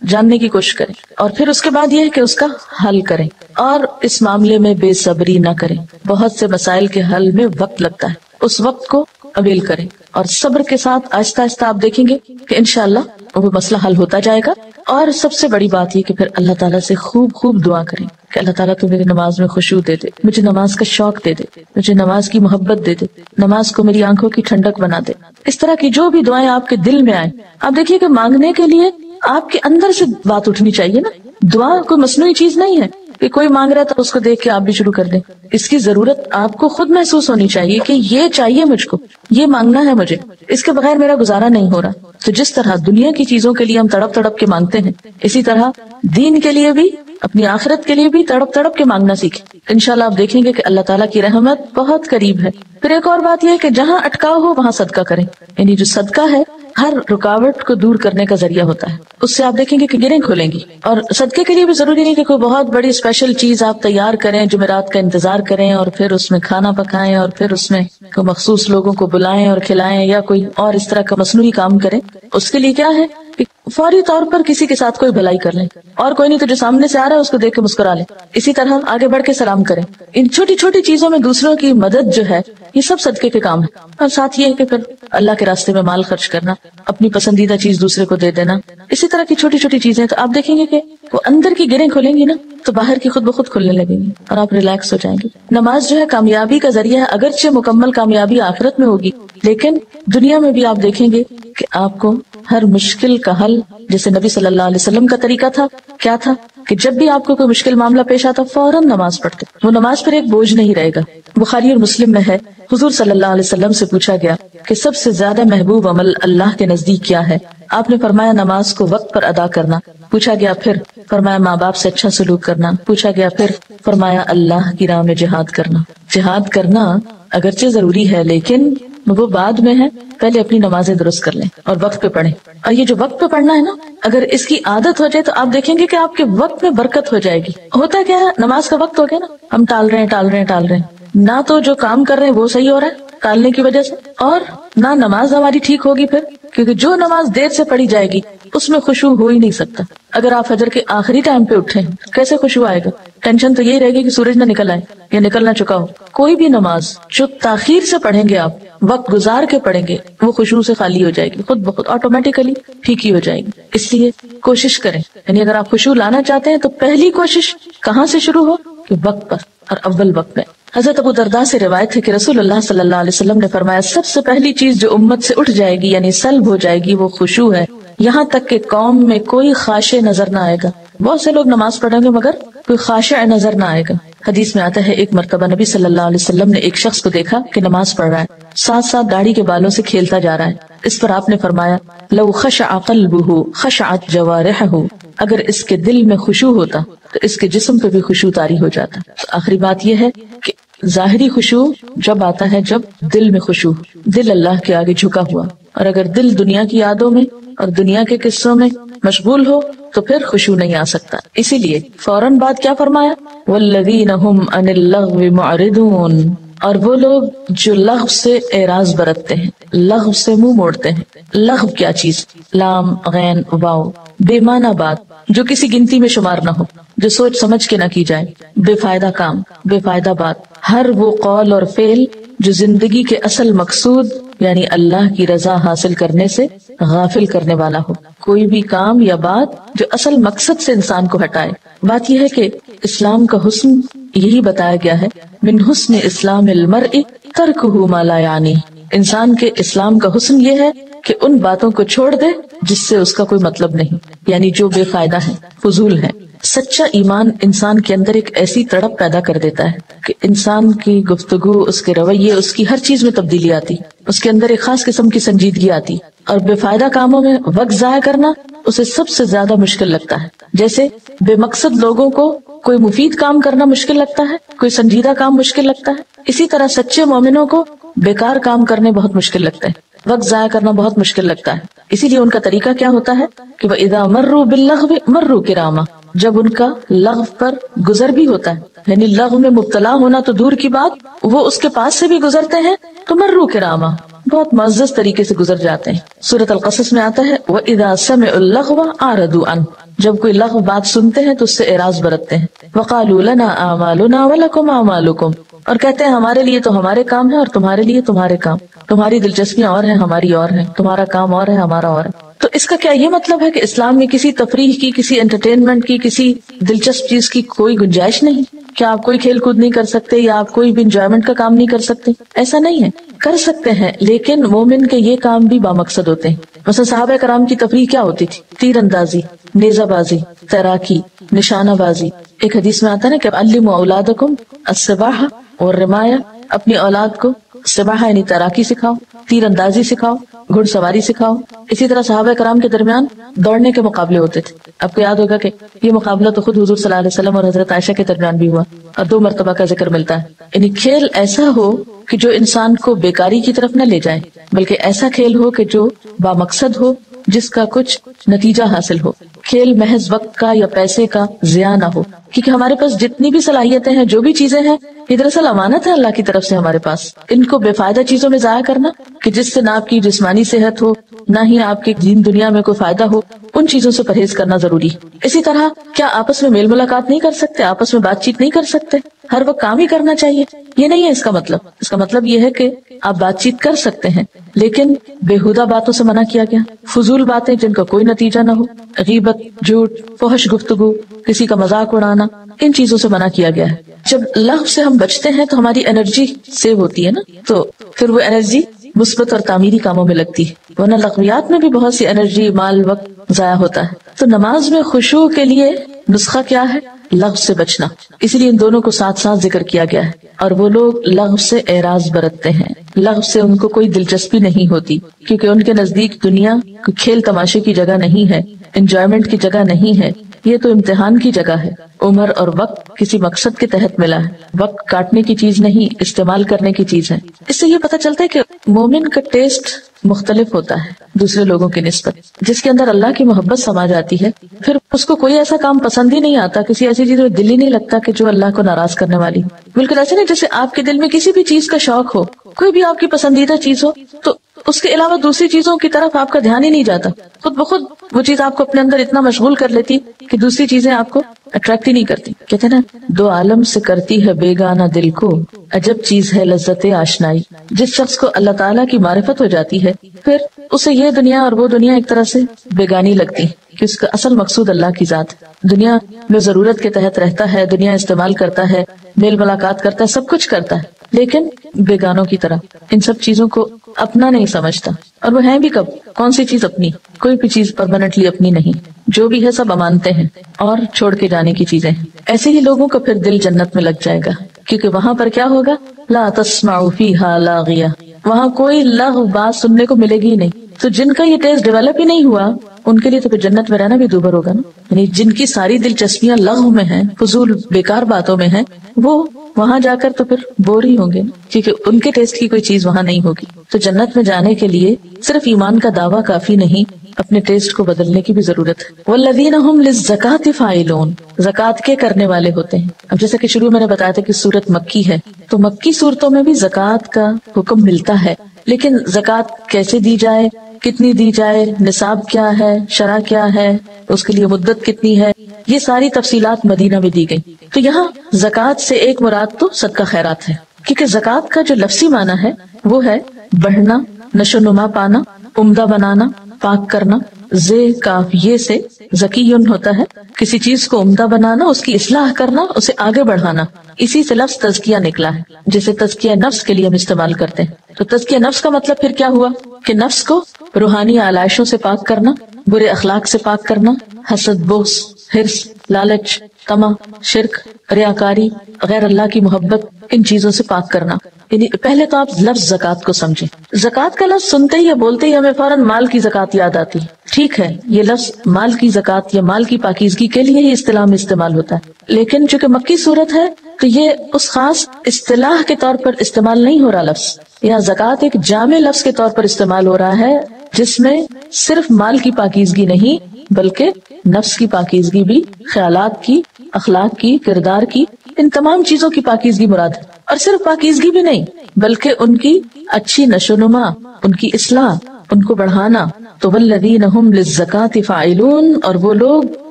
جاننے کی کوشش کریں. اور پھر اس کے بعد یہ ہے کہ اس کا حل کریں، اور اس معاملے میں بے صبری نہ کریں. بہت سے مسائل کے حل میں وقت لگتا ہے، اس وقت کو اویل کریں، اور صبر کے ساتھ آہستہ آہستہ آپ دیکھیں گے کہ انشاءاللہ وہ مسئلہ حل ہوتا جائے گا. اور سب سے بڑی بات یہ کہ پھر اللہ تعالیٰ سے خوب دعا کریں کہ اللہ تعالیٰ تو میری نماز میں خشوع دے دے، مجھے نماز کا شوق دے دے، مجھے نماز کی محبت دے دے، نماز کو میری آنکھوں کی ٹھنڈک بنا دے. اس طرح کی جو بھی دعائیں آپ کے دل میں آئیں، آپ دیکھیے کہ مانگنے کے لیے آپ کے اندر سے بات اٹھنی چاہیے نا. دعا کوئی مصنوعی چیز نہیں ہے کہ کوئی مانگ رہا ہے تو اس کو دیکھ کے آپ بھی شروع کر دیں. اس کی ضرورت آپ کو خود محسوس ہونی چاہیے کہ یہ چاہیے مجھ کو، یہ مانگنا ہے مجھے، اس کے بغیر میرا گزارا نہیں ہو رہا. تو جس طرح دنیا کی چیزوں کے لیے ہم تڑپ کے مانگتے ہیں، اسی طرح دین کے لیے بھی، اپنی آخرت کے لیے بھی تڑپ کے مانگنا سیکھیں. انشاءاللہ آپ دیکھیں گے کہ اللہ تعالیٰ کی رحمت بہت قریب ہے. پھر ایک اور بات یہ ہے کہ جہاں اٹکاؤ ہو وہاں صدقہ کریں. یعنی جو صدقہ ہے ہر رکاوٹ کو دور کرنے کا ذریعہ ہوتا ہے، اس سے آپ دیکھیں گے کہ گرہیں کھولیں گی. اور صدقے کے لیے بھی ضروری نہیں کہ کوئی بہت بڑی اسپیشل چیز آپ تیار کریں، جمعرات کا انتظار کریں اور پھر اس میں کھانا پکائیں اور پھر اس میں کوئی مخصوص لوگوں کو بلائیں اور کھلائیں، یا کوئی اور اس طرح کا مصنوعی کام کریں. اس کے لیے کیا ہے کہ فوری طور پر کسی کے ساتھ کوئی بھلائی کر لیں، اور کوئی نہیں تو جو سامنے سے آ رہا ہے اس کو دیکھ کے مسکرا لیں. اسی طرح آگے بڑھ کے سلام کریں. ان چھوٹی چھوٹی چیزوں میں دوسروں کی مدد جو ہے یہ سب صدقے کے کام ہے. اور ساتھ یہ ہے کہ پھر اللہ کے راستے میں مال خرچ کرنا، اپنی پسندیدہ چیز دوسرے کو دے دینا، اسی طرح کی چھوٹی چھوٹی چیزیں. تو آپ دیکھیں گے کہ وہ اندر کی گرہیں کھولیں گی نا تو باہر کی خود بخود کھلنے لگیں گی اور آپ ریلیکس ہو جائیں گے. نماز جو ہے کامیابی کا ذریعہ ہے، اگرچہ مکمل کامیابی آخرت میں ہوگی، لیکن دنیا میں بھی آپ دیکھیں گے کہ آپ کو ہر مشکل کا حل، جیسے نبی صلی اللہ علیہ وسلم کا طریقہ تھا، کیا تھا کہ جب بھی آپ کو کوئی مشکل معاملہ پیش آتا فوراً نماز پڑھتے. وہ نماز پر ایک بوجھ نہیں رہے گا. بخاری اور مسلم میں ہے، حضور صلی اللہ علیہ وسلم سے پوچھا گیا کہ سب سے زیادہ محبوب عمل اللہ کے نزدیک کیا ہے؟ آپ نے فرمایا نماز کو وقت پر ادا کرنا. پوچھا گیا پھر؟ فرمایا ماں باپ سے اچھا سلوک کرنا. پوچھا گیا پھر؟ فرمایا اللہ کی راہ میں جہاد کرنا. جہاد کرنا اگرچہ ضروری ہے لیکن وہ بعد میں ہے، پہلے اپنی نمازیں درست کر لیں اور وقت پہ پڑھیں. اور یہ جو وقت پہ پڑھنا ہے نا، اگر اس کی عادت ہو جائے تو آپ دیکھیں گے کہ آپ کے وقت میں برکت ہو جائے گی. ہوتا کیا ہے، نماز کا وقت ہو گیا نا، ہم ٹال رہے ہیں نہ تو جو کام کر رہے ہیں وہ صحیح ہو رہا ہے ٹالنے کی وجہ سے، اور نہ نماز ہماری ٹھیک ہوگی پھر، کیونکہ جو نماز دیر سے پڑھی جائے گی اس میں خشوع ہو ہی نہیں سکتا. اگر آپ فجر کے آخری ٹائم پہ اٹھیں کیسے خشوع آئے گا؟ ٹینشن تو یہی رہے گی کہ سورج نہ نکل آئے یا نکل نہ چکا ہو. کوئی بھی نماز جو تاخیر سے پڑھیں گے، آپ وقت گزار کے پڑھیں گے، وہ خشوع سے خالی ہو جائے گی، خود بخود آٹومیٹیکلی پھیکی ہو جائے گی. اس لیے کوشش کریں، یعنی اگر آپ خشوع لانا چاہتے ہیں تو پہلی کوشش کہاں سے شروع ہو کہ وقت پر اور اول وقت میں. حضرت ابو درداء سے روایت ہے کہ رسول اللہ صلی اللہ علیہ وسلم نے فرمایا سب سے پہلی چیز جو امت سے اٹھ جائے گی یعنی سلب ہو جائے گی وہ خشوع ہے، یہاں تک کہ قوم میں کوئی خاشع نظر نہ آئے گا. بہت سے لوگ نماز پڑھیں گے مگر کوئی خاشع نظر نہ آئے گا. حدیث میں آتا ہے ایک مرتبہ نبی صلی اللہ علیہ وسلم نے ایک شخص کو دیکھا کہ نماز پڑھ رہا ہے، ساتھ ساتھ داڑھی کے بالوں سے کھیلتا جا رہا ہے. اس پر آپ نے فرمایا لو خشع قلبہ خشعت جوارحہ، اگر اس کے دل میں خشوع ہوتا تو اس کے جسم پہ بھی خشوع طاری ہو جاتا. تو آخری بات یہ ہے کہ ظاہری خشوع جب آتا ہے جب دل میں خشوع، دل اللہ کے آگے جھکا ہوا، اور اگر دل دنیا کی یادوں میں اور دنیا کے قصوں میں مشغول ہو تو پھر خشوع نہیں آ سکتا. اسی لیے فوراً بات کیا فرمایا، والذین هم عن اللغو معرضون، اور وہ لوگ جو لغو سے اعراض برتتے ہیں، لغو سے منہ موڑتے ہیں. لغو کیا چیز؟ لام غین واو، بے معنی بات جو کسی گنتی میں شمار نہ ہو، جو سوچ سمجھ کے نہ کی جائے، بے فائدہ کام، بے فائدہ بات، ہر وہ قول اور فعل جو زندگی کے اصل مقصود یعنی اللہ کی رضا حاصل کرنے سے غافل کرنے والا ہو. کوئی بھی کام یا بات جو اصل مقصد سے انسان کو ہٹائے. بات یہ ہے کہ اسلام کا حسن یہی بتایا گیا ہے، من حسن اسلام المرء ترکہ ما لا یعنی. انسان کے اسلام کا حسن یہ ہے کہ ان باتوں کو چھوڑ دے جس سے اس کا کوئی مطلب نہیں، یعنی جو بے فائدہ ہیں، فضول ہیں. سچا ایمان انسان کے اندر ایک ایسی تڑپ پیدا کر دیتا ہے کہ انسان کی گفتگو، اس کے رویے، اس کی ہر چیز میں تبدیلی آتی، اس کے اندر ایک خاص قسم کی سنجیدگی آتی. اور بے فائدہ کاموں میں وقت ضائع کرنا اسے سب سے زیادہ مشکل لگتا ہے. جیسے بے مقصد لوگوں کو کوئی مفید کام کرنا مشکل لگتا ہے، کوئی سنجیدہ کام مشکل لگتا ہے، اسی طرح سچے مومنوں کو بیکار کام کرنے بہت مشکل لگتے ہیں، وقت ضائع کرنا بہت مشکل لگتا ہے. اسی لیے ان کا طریقہ کیا ہوتا ہے کہ وَإِذَا مَرُّوا بِاللَّغْوِ مَرُّوا کِرَامًا، جب ان کا لغو پر گزر بھی ہوتا ہے، یعنی لغو میں مبتلا ہونا تو دور کی بات، وہ اس کے پاس سے بھی گزرتے ہیں تو مروا کراما، بہت معزز طریقے سے گزر جاتے ہیں. سورۃ القصص میں آتا ہے وَإِذَا سَمِعُوا اللَّغْوَ أَعْرَضُوا عَنْهُ، جب کوئی لغو بات سنتے ہیں تو اس سے اعراض برتتے ہیں. وَقَالُوا لَنَا أَعْمَالُنَا وَلَكُمْ أَعْمَالُكُمْ، اور کہتے ہیں ہمارے لیے تو ہمارے کام ہے اور تمہارے لیے تمہارے کام، تمہاری دلچسپیاں اور ہیں ہماری اور ہیں، تمہارا کام اور ہے ہمارا اور ہے. تو اس کا کیا یہ مطلب ہے کہ اسلام میں کسی تفریح کی، کسی انٹرٹینمنٹ کی، کسی دلچسپ چیز کی کوئی گنجائش نہیں؟ کیا آپ کوئی کھیل کود نہیں کر سکتے یا آپ کوئی بھی انجوائمنٹ کا کام نہیں کر سکتے؟ ایسا نہیں ہے، کر سکتے ہیں، لیکن مومن کے یہ کام بھی بامقصد ہوتے ہیں. مثلا صحابہ کرام کی تفریح کیا ہوتی تھی؟ تیر اندازی، نیزہ بازی، تیراکی، نشانہ بازی. ایک حدیث میں آتا ہے نا کہ علموا اولادکم السباحہ والرمایہ، اپنی اولاد کو سباحہ یعنی تیراکی سکھاؤ، تیر اندازی سکھاؤ، گھڑ سواری سکھاؤ. اسی طرح صحابہ کرام کے درمیان دوڑنے کے مقابلے ہوتے تھے. آپ کو یاد ہوگا کہ یہ مقابلہ تو خود حضور صلی اللہ علیہ وسلم اور حضرت عائشہ کے درمیان بھی ہوا اور 2 مرتبہ کا ذکر ملتا ہے. یعنی کھیل ایسا ہو کہ جو انسان کو بیکاری کی طرف نہ لے جائے، بلکہ ایسا کھیل ہو کہ جو بامقصد ہو، جس کا کچھ نتیجہ حاصل ہو. کھیل محض وقت کا یا پیسے کا ضیاع نہ ہو، کیونکہ ہمارے پاس جتنی بھی صلاحیتیں ہیں، جو بھی چیزیں ہیں، یہ دراصل امانت ہے اللہ کی طرف سے ہمارے پاس. ان کو بے فائدہ چیزوں میں ضائع کرنا کہ جس سے نہ آپ کی جسمانی صحت ہو، نہ ہی آپ کے دین دنیا میں کوئی فائدہ ہو، ان چیزوں سے پرہیز کرنا ضروری. اسی طرح کیا آپس میں میل ملاقات نہیں کر سکتے، آپس میں بات چیت نہیں کر سکتے؟ ہر وقت کام ہی کرنا چاہیے؟ یہ نہیں ہے اس کا مطلب. اس کا مطلب یہ ہے کہ آپ بات چیت کر سکتے ہیں، لیکن بےہودہ باتوں سے منع کیا گیا. فضول باتیں جن کا کوئی نتیجہ نہ ہو، غیبت، جھوٹ، فحش گفتگو، کسی کا مذاق اڑانا، ان چیزوں سے منع کیا گیا ہے. جب لغو سے ہم بچتے ہیں تو ہماری انرجی سیو ہوتی ہے نا، تو پھر وہ انرجی مثبت اور تعمیری کاموں میں لگتی ہے. ورنہ لغویات میں بھی بہت سی انرجی، مال، وقت ضائع ہوتا ہے. تو نماز میں خشوع کے لیے نسخہ کیا ہے؟ لغو سے بچنا. اسی لیے ان دونوں کو ساتھ ساتھ ذکر کیا گیا ہے. اور وہ لوگ لغو سے اعراض برتتے ہیں، لغو سے ان کو کوئی دلچسپی نہیں ہوتی، کیونکہ ان کے نزدیک دنیا کوئی کھیل تماشے کی جگہ نہیں ہے، انجوائمنٹ کی جگہ نہیں ہے. یہ تو امتحان کی جگہ ہے. عمر اور وقت کسی مقصد کے تحت ملا ہے. وقت کاٹنے کی چیز نہیں، استعمال کرنے کی چیز ہے. اس سے یہ پتہ چلتا ہے کہ مومن کا ٹیسٹ مختلف ہوتا ہے دوسرے لوگوں کی نسبت. جس کے اندر اللہ کی محبت سما جاتی ہے، پھر اس کو کوئی ایسا کام پسند ہی نہیں آتا، کسی ایسی چیز میں دل ہی نہیں لگتا کہ جو اللہ کو ناراض کرنے والی. بالکل ایسے نہیں جیسے آپ کے دل میں کسی بھی چیز کا شوق ہو، کوئی بھی آپ کی پسندیدہ چیز ہو، تو اس کے علاوہ دوسری چیزوں کی طرف آپ کا دھیان ہی نہیں جاتا. خود بخود وہ چیز آپ کو اپنے اندر اتنا مشغول کر لیتی کہ دوسری چیزیں آپ کو اٹریکٹ ہی نہیں کرتی. کہتے ہیں نا، 2 عالم سے کرتی ہے بیگانہ دل کو، عجب چیز ہے لذت آشنائی. جس شخص کو اللہ تعالیٰ کی معرفت ہو جاتی ہے، پھر اسے یہ دنیا اور وہ دنیا ایک طرح سے بیگانی لگتی کہ اس کا اصل مقصود اللہ کی ذات. دنیا میں ضرورت کے تحت رہتا ہے، دنیا استعمال کرتا ہے، میل ملاقات کرتا ہے، سب کچھ کرتا ہے، لیکن بیگانوں کی طرح ان سب چیزوں کو اپنا نہیں سمجھتا. اور وہ ہیں بھی کب؟ کون سی چیز اپنی؟ کوئی بھی چیز پرماننٹلی اپنی نہیں. جو بھی ہے سب امانتے ہیں اور چھوڑ کے جانے کی چیزیں ہیں. ایسے ہی لوگوں کا پھر دل جنت میں لگ جائے گا، کیونکہ وہاں پر کیا ہوگا؟ لا تسمع فیہا لاغیہ، وہاں کوئی لغو بات سننے کو ملے گی ہی نہیں. تو جن کا یہ ٹیسٹ ڈیولپ ہی نہیں ہوا، ان کے لیے تو پھر جنت میں رہنا بھی دوبھر ہوگا نا. یعنی جن کی ساری دلچسپیاں لغو میں ہیں، فضول بیکار باتوں میں ہیں، وہ وہاں جا کر تو پھر بور ہی ہوں گے، کیونکہ ان کے ٹیسٹ کی کوئی چیز وہاں نہیں ہوگی. تو جنت میں جانے کے لیے صرف ایمان کا دعویٰ کافی نہیں، اپنے ٹیسٹ کو بدلنے کی بھی ضرورت ہے. والذین ھم للزکاۃ فاعلون، زکوٰۃ کے کرنے والے ہوتے ہیں. اب جیسا کہ شروع میں نے بتایا تھا کہ سورت مکی ہے، تو مکی صورتوں میں بھی زکوٰۃ کا حکم ملتا ہے. لیکن زکوٰۃ کیسے دی جائے، کتنی دی جائے، نصاب کیا ہے، شرع کیا ہے، اس کے لیے مدت کتنی ہے، یہ ساری تفصیلات مدینہ میں دی گئی. تو یہاں زکوٰۃ سے ایک مراد تو صدقہ خیرات ہے، کیونکہ زکوٰۃ کا جو لفظی معنی ہے وہ ہے بڑھنا، نشو نما پانا، عمدہ بنانا، پاک کرنا. زے کاف یہ سے زکیون ہوتا ہے، کسی چیز کو عمدہ بنانا، اس کی اصلاح کرنا، اسے آگے بڑھانا. اسی سے لفظ تزکیہ نکلا ہے، جسے تزکیہ نفس کے لیے ہم استعمال کرتے ہیں. تو تزکیہ نفس کا مطلب پھر کیا ہوا کہ نفس کو روحانی آلائشوں سے پاک کرنا، برے اخلاق سے پاک کرنا، حسد، بغض، حرص، لالچ، طمع، شرک، ریاکاری، غیر اللہ کی محبت، ان چیزوں سے پاک کرنا. یعنی پہلے تو آپ لفظ زکوٰۃ کو سمجھیں. زکوٰۃ کا لفظ سنتے ہی یا بولتے ہی ہمیں فوراً مال کی زکوٰۃ یاد آتی ہے. ٹھیک ہے، یہ لفظ مال کی زکوٰۃ یا مال کی پاکیزگی کے لیے ہی اصطلاح میں استعمال ہوتا ہے، لیکن چونکہ مکی صورت ہے تو یہ اس خاص اصطلاح کے طور پر استعمال نہیں ہو رہا لفظ. یہاں زکوٰۃ ایک جامع لفظ کے طور پر استعمال ہو رہا ہے، جس میں صرف مال کی پاکیزگی نہیں بلکہ نفس کی پاکیزگی بھی، خیالات کی، اخلاق کی، کردار کی، ان تمام چیزوں کی پاکیزگی مراد ہے۔ اور صرف پاکیزگی بھی نہیں بلکہ ان کی اچھی نشو و نما، ان کی اصلاح، ان کو بڑھانا۔ تو والذین ھم للزکاۃ فاعلون، اور وہ لوگ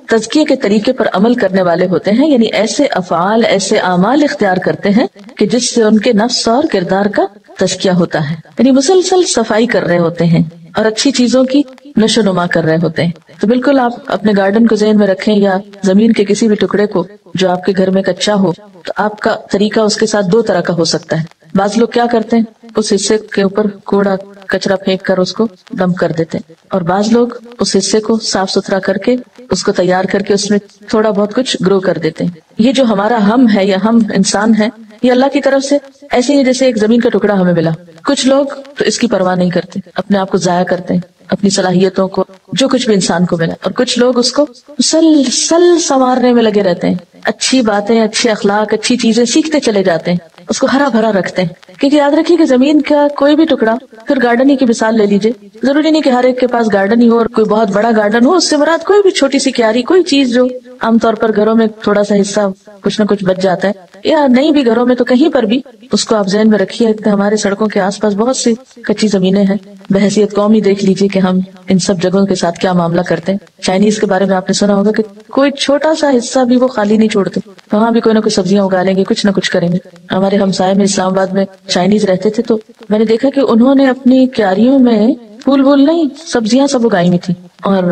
تزکیے کے طریقے پر عمل کرنے والے ہوتے ہیں، یعنی ایسے افعال، ایسے اعمال اختیار کرتے ہیں کہ جس سے ان کے نفس اور کردار کا تزکیہ ہوتا ہے، یعنی مسلسل صفائی کر رہے ہوتے ہیں اور اچھی چیزوں کی نشو و نما کر رہے ہوتے ہیں۔ تو بالکل آپ اپنے گارڈن کو ذہن میں رکھیں یا زمین کے کسی بھی ٹکڑے کو جو آپ کے گھر میں کچا ہو، تو آپ کا طریقہ اس کے ساتھ دو طرح کا ہو سکتا ہے۔ بعض لوگ کیا کرتے ہیں، اس حصے کے اوپر کوڑا کچرا پھینک کر اس کو دم کر دیتے ہیں، اور بعض لوگ اس حصے کو صاف ستھرا کر کے اس کو تیار کر کے اس میں تھوڑا بہت کچھ گرو کر دیتے ہیں۔ یہ جو ہمارا ہم ہے یا ہم انسان ہے، یہ اللہ کی طرف سے ایسے ہی جیسے ایک زمین کا ٹکڑا ہمیں ملا۔ کچھ لوگ تو اس کی پرواہ نہیں کرتے، اپنے آپ کو ضائع کرتے ہیں، اپنی صلاحیتوں کو، جو کچھ بھی انسان کو ملا، اور کچھ لوگ اس کو مسلسل سنوارنے میں لگے رہتے ہیں، اچھی باتیں، اچھے اخلاق، اچھی چیزیں سیکھتے چلے جاتے ہیں، اس کو ہرا بھرا رکھتے ہیں۔ کیونکہ یاد رکھیے کہ زمین کا کوئی بھی ٹکڑا، پھر گارڈن ہی کی مثال لے لیجئے، ضروری نہیں کہ ہر ایک کے پاس گارڈن ہی ہو اور کوئی بہت بڑا گارڈن ہو، اس سے مراد کوئی بھی چھوٹی سی کیاری، کوئی چیز جو عام طور پر گھروں میں تھوڑا سا حصہ کچھ نہ کچھ بچ جاتا ہے، یا نہیں بھی گھروں میں تو کہیں پر بھی اس کو آپ ذہن میں رکھیے کہ ہمارے سڑکوں کے آس پاس بہت سی کچی زمینیں ہیں۔ بحیثیت قوم ہی دیکھ لیجئے کہ ہم ان سب جگہوں کے ساتھ کیا معاملہ کرتے ہیں۔ چائنیز کے بارے میں آپ نے سنا ہوگا کہ کوئی چھوٹا سا حصہ بھی وہ خالی نہیں چھوڑتے، وہاں بھی کوئی نہ کوئی سبزیاں اگا لیں گے، کچھ نہ کچھ کریں گے۔ ہمارے ہمسائے میں اسلام آباد میں چائنیز رہتے تھے، تو میں نے دیکھا کہ انہوں نے اپنی کیاریوں میں پھول وول نہیں، سبزیاں سب اگائی ہوئی تھی، اور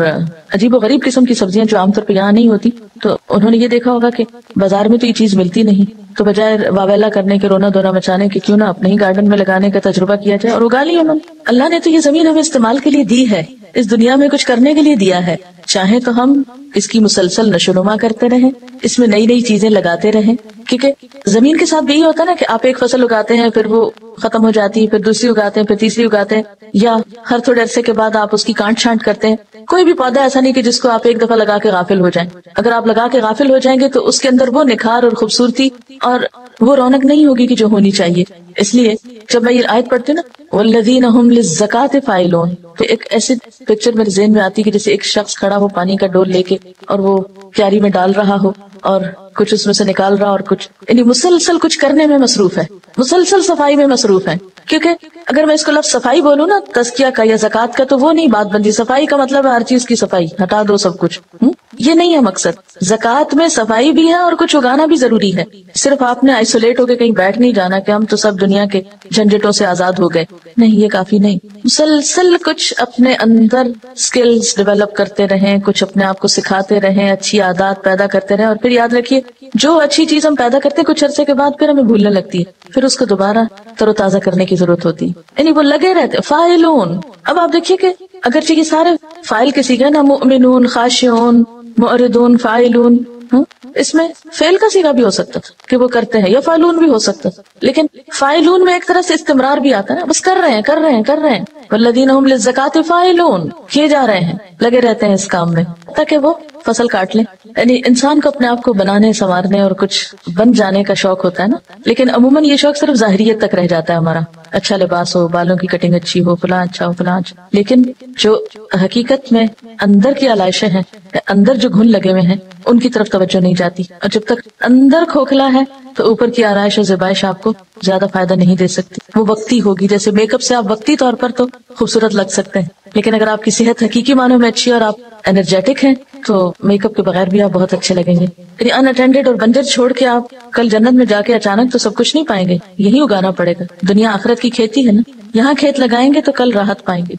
عجیب و غریب قسم کی سبزیاں جو عام طور پہ یہاں نہیں ہوتی۔ تو انہوں نے یہ دیکھا ہوگا کہ بازار میں تو یہ چیز ملتی نہیں، تو بجائے واویلا کرنے کے، رونا دھونا مچانے کے، کیوں نہ اپنے ہی گارڈن میں لگانے کا تجربہ کیا جائے، اور اگا لی انہوں نے۔ اللہ نے تو یہ زمین ہمیں استعمال کے لیے دی ہے، اس دنیا میں کچھ کرنے کے لیے دیا ہے، چاہے تو ہم اس کی مسلسل نشو و نما کرتے رہیں، اس میں نئی نئی چیزیں لگاتے رہیں، کیونکہ زمین کے ساتھ بھی یہ ہوتا ہے نا کہ آپ ایک فصل اگاتے ہیں، پھر وہ ختم ہو جاتی ہے، پھر دوسری اگاتے ہیں، پھر تیسری اگاتے ہیں، یا ہر تھوڑے عرصے کے بعد آپ اس کی کانٹ چھانٹ کرتے ہیں۔ کوئی بھی پودا ایسا نہیں کہ جس کو آپ ایک دفعہ لگا کے غافل ہو جائیں۔ اگر آپ لگا کے غافل ہو جائیں گے تو اس کے اندر وہ نکھار اور خوبصورتی اور وہ رونق نہیں ہوگی کہ جو ہونی چاہیے۔ اس لیے جب میں یہ آیت پڑھتی ہوں نا، والذین ھم للزکاۃ فاعلون، تو ایک ایسی پکچر میرے ذہن میں آتی کہ جیسے ایک شخص کھڑا ہو پانی کا ڈول لے کے، اور وہ کیاری میں ڈال رہا ہو، اور کچھ اس میں سے نکال رہا، اور کچھ، یعنی مسلسل کچھ کرنے میں مصروف ہے، مسلسل صفائی میں مصروف ہے۔ کیونکہ اگر میں اس کو لفظ صفائی بولوں نا، تزکیہ کا یا زکوٰۃ کا، تو وہ نہیں بات بنتی۔ صفائی کا مطلب ہے ہر چیز کی صفائی، ہٹا دو سب کچھ، یہ نہیں ہے مقصد۔ زکوٰۃ میں صفائی بھی ہے اور کچھ اگانا بھی ضروری ہے۔ صرف آپ نے آئسولیٹ ہو کے کہیں بیٹھ نہیں جانا کہ ہم تو سب دنیا کے جھنجھٹوں سے آزاد ہو گئے، نہیں، یہ کافی نہیں۔ مسلسل کچھ اپنے اندر سکلز ڈیولپ کرتے رہیں، کچھ اپنے آپ کو سکھاتے رہیں، اچھی عادات پیدا کرتے رہیں، اور پھر یاد رکھیے جو اچھی چیز ہم پیدا کرتے ہیں کچھ عرصے کے بعد پھر ہمیں بھولنے لگتی ہے، پھر اس کو دوبارہ تر و تازہ کرنے کی ضرورت ہوتی ہے، یعنی وہ لگے رہتے فاعلون۔ اب آپ دیکھیے کہ اگرچہ یہ سارے فاعل کے صیغے نا، مؤمنون، خاشعون، معرضون، فاعلون، اس میں فعل کا صیغہ بھی ہو سکتا تھا کہ وہ کرتے ہیں، یا فاعلون بھی ہو سکتا تھا، لیکن فاعلون میں ایک طرح سے استمرار بھی آتا ہے نا، بس کر رہے ہیں کر رہے ہیں کر رہے ہیں۔ والذین ھم للزکاۃ فاعلون، کیے جا رہے ہیں، لگے رہتے ہیں اس کام میں تاکہ وہ فصل کاٹ لیں۔ یعنی انسان کو اپنے آپ کو بنانے، سنوارنے اور کچھ بن جانے کا شوق ہوتا ہے نا، لیکن عموماً یہ شوق صرف ظاہریت تک رہ جاتا ہے ہمارا، اچھا لباس ہو، بالوں کی کٹنگ اچھی ہو، فلاں اچھا ہو، فلاں اچھا، لیکن جو حقیقت میں اندر کی علائشیں ہیں، اندر جو گھن لگے ہوئے ہیں، ان کی طرف توجہ نہیں جاتی، اور جب تک اندر کھوکھلا ہے تو اوپر کی آرائش اور زیبائش آپ کو زیادہ فائدہ نہیں دے سکتی، وہ وقتی ہوگی۔ جیسے میک اپ سے آپ وقتی طور پر تو خوبصورت لگ سکتے ہیں، لیکن اگر آپ کی صحت حقیقی معنوں میں اچھی اور آپ انرجیٹک ہیں تو میک اپ کے بغیر بھی آپ بہت اچھے لگیں گے۔ یعنی ان اٹینڈیڈ اور بنجر چھوڑ کے آپ کل جنت میں جا کے اچانک تو سب کچھ نہیں پائیں گے، یہی اگانا پڑے گا۔ دنیا آخرت کی کھیتی ہے نا، یہاں کھیت لگائیں گے تو کل راحت پائیں گے۔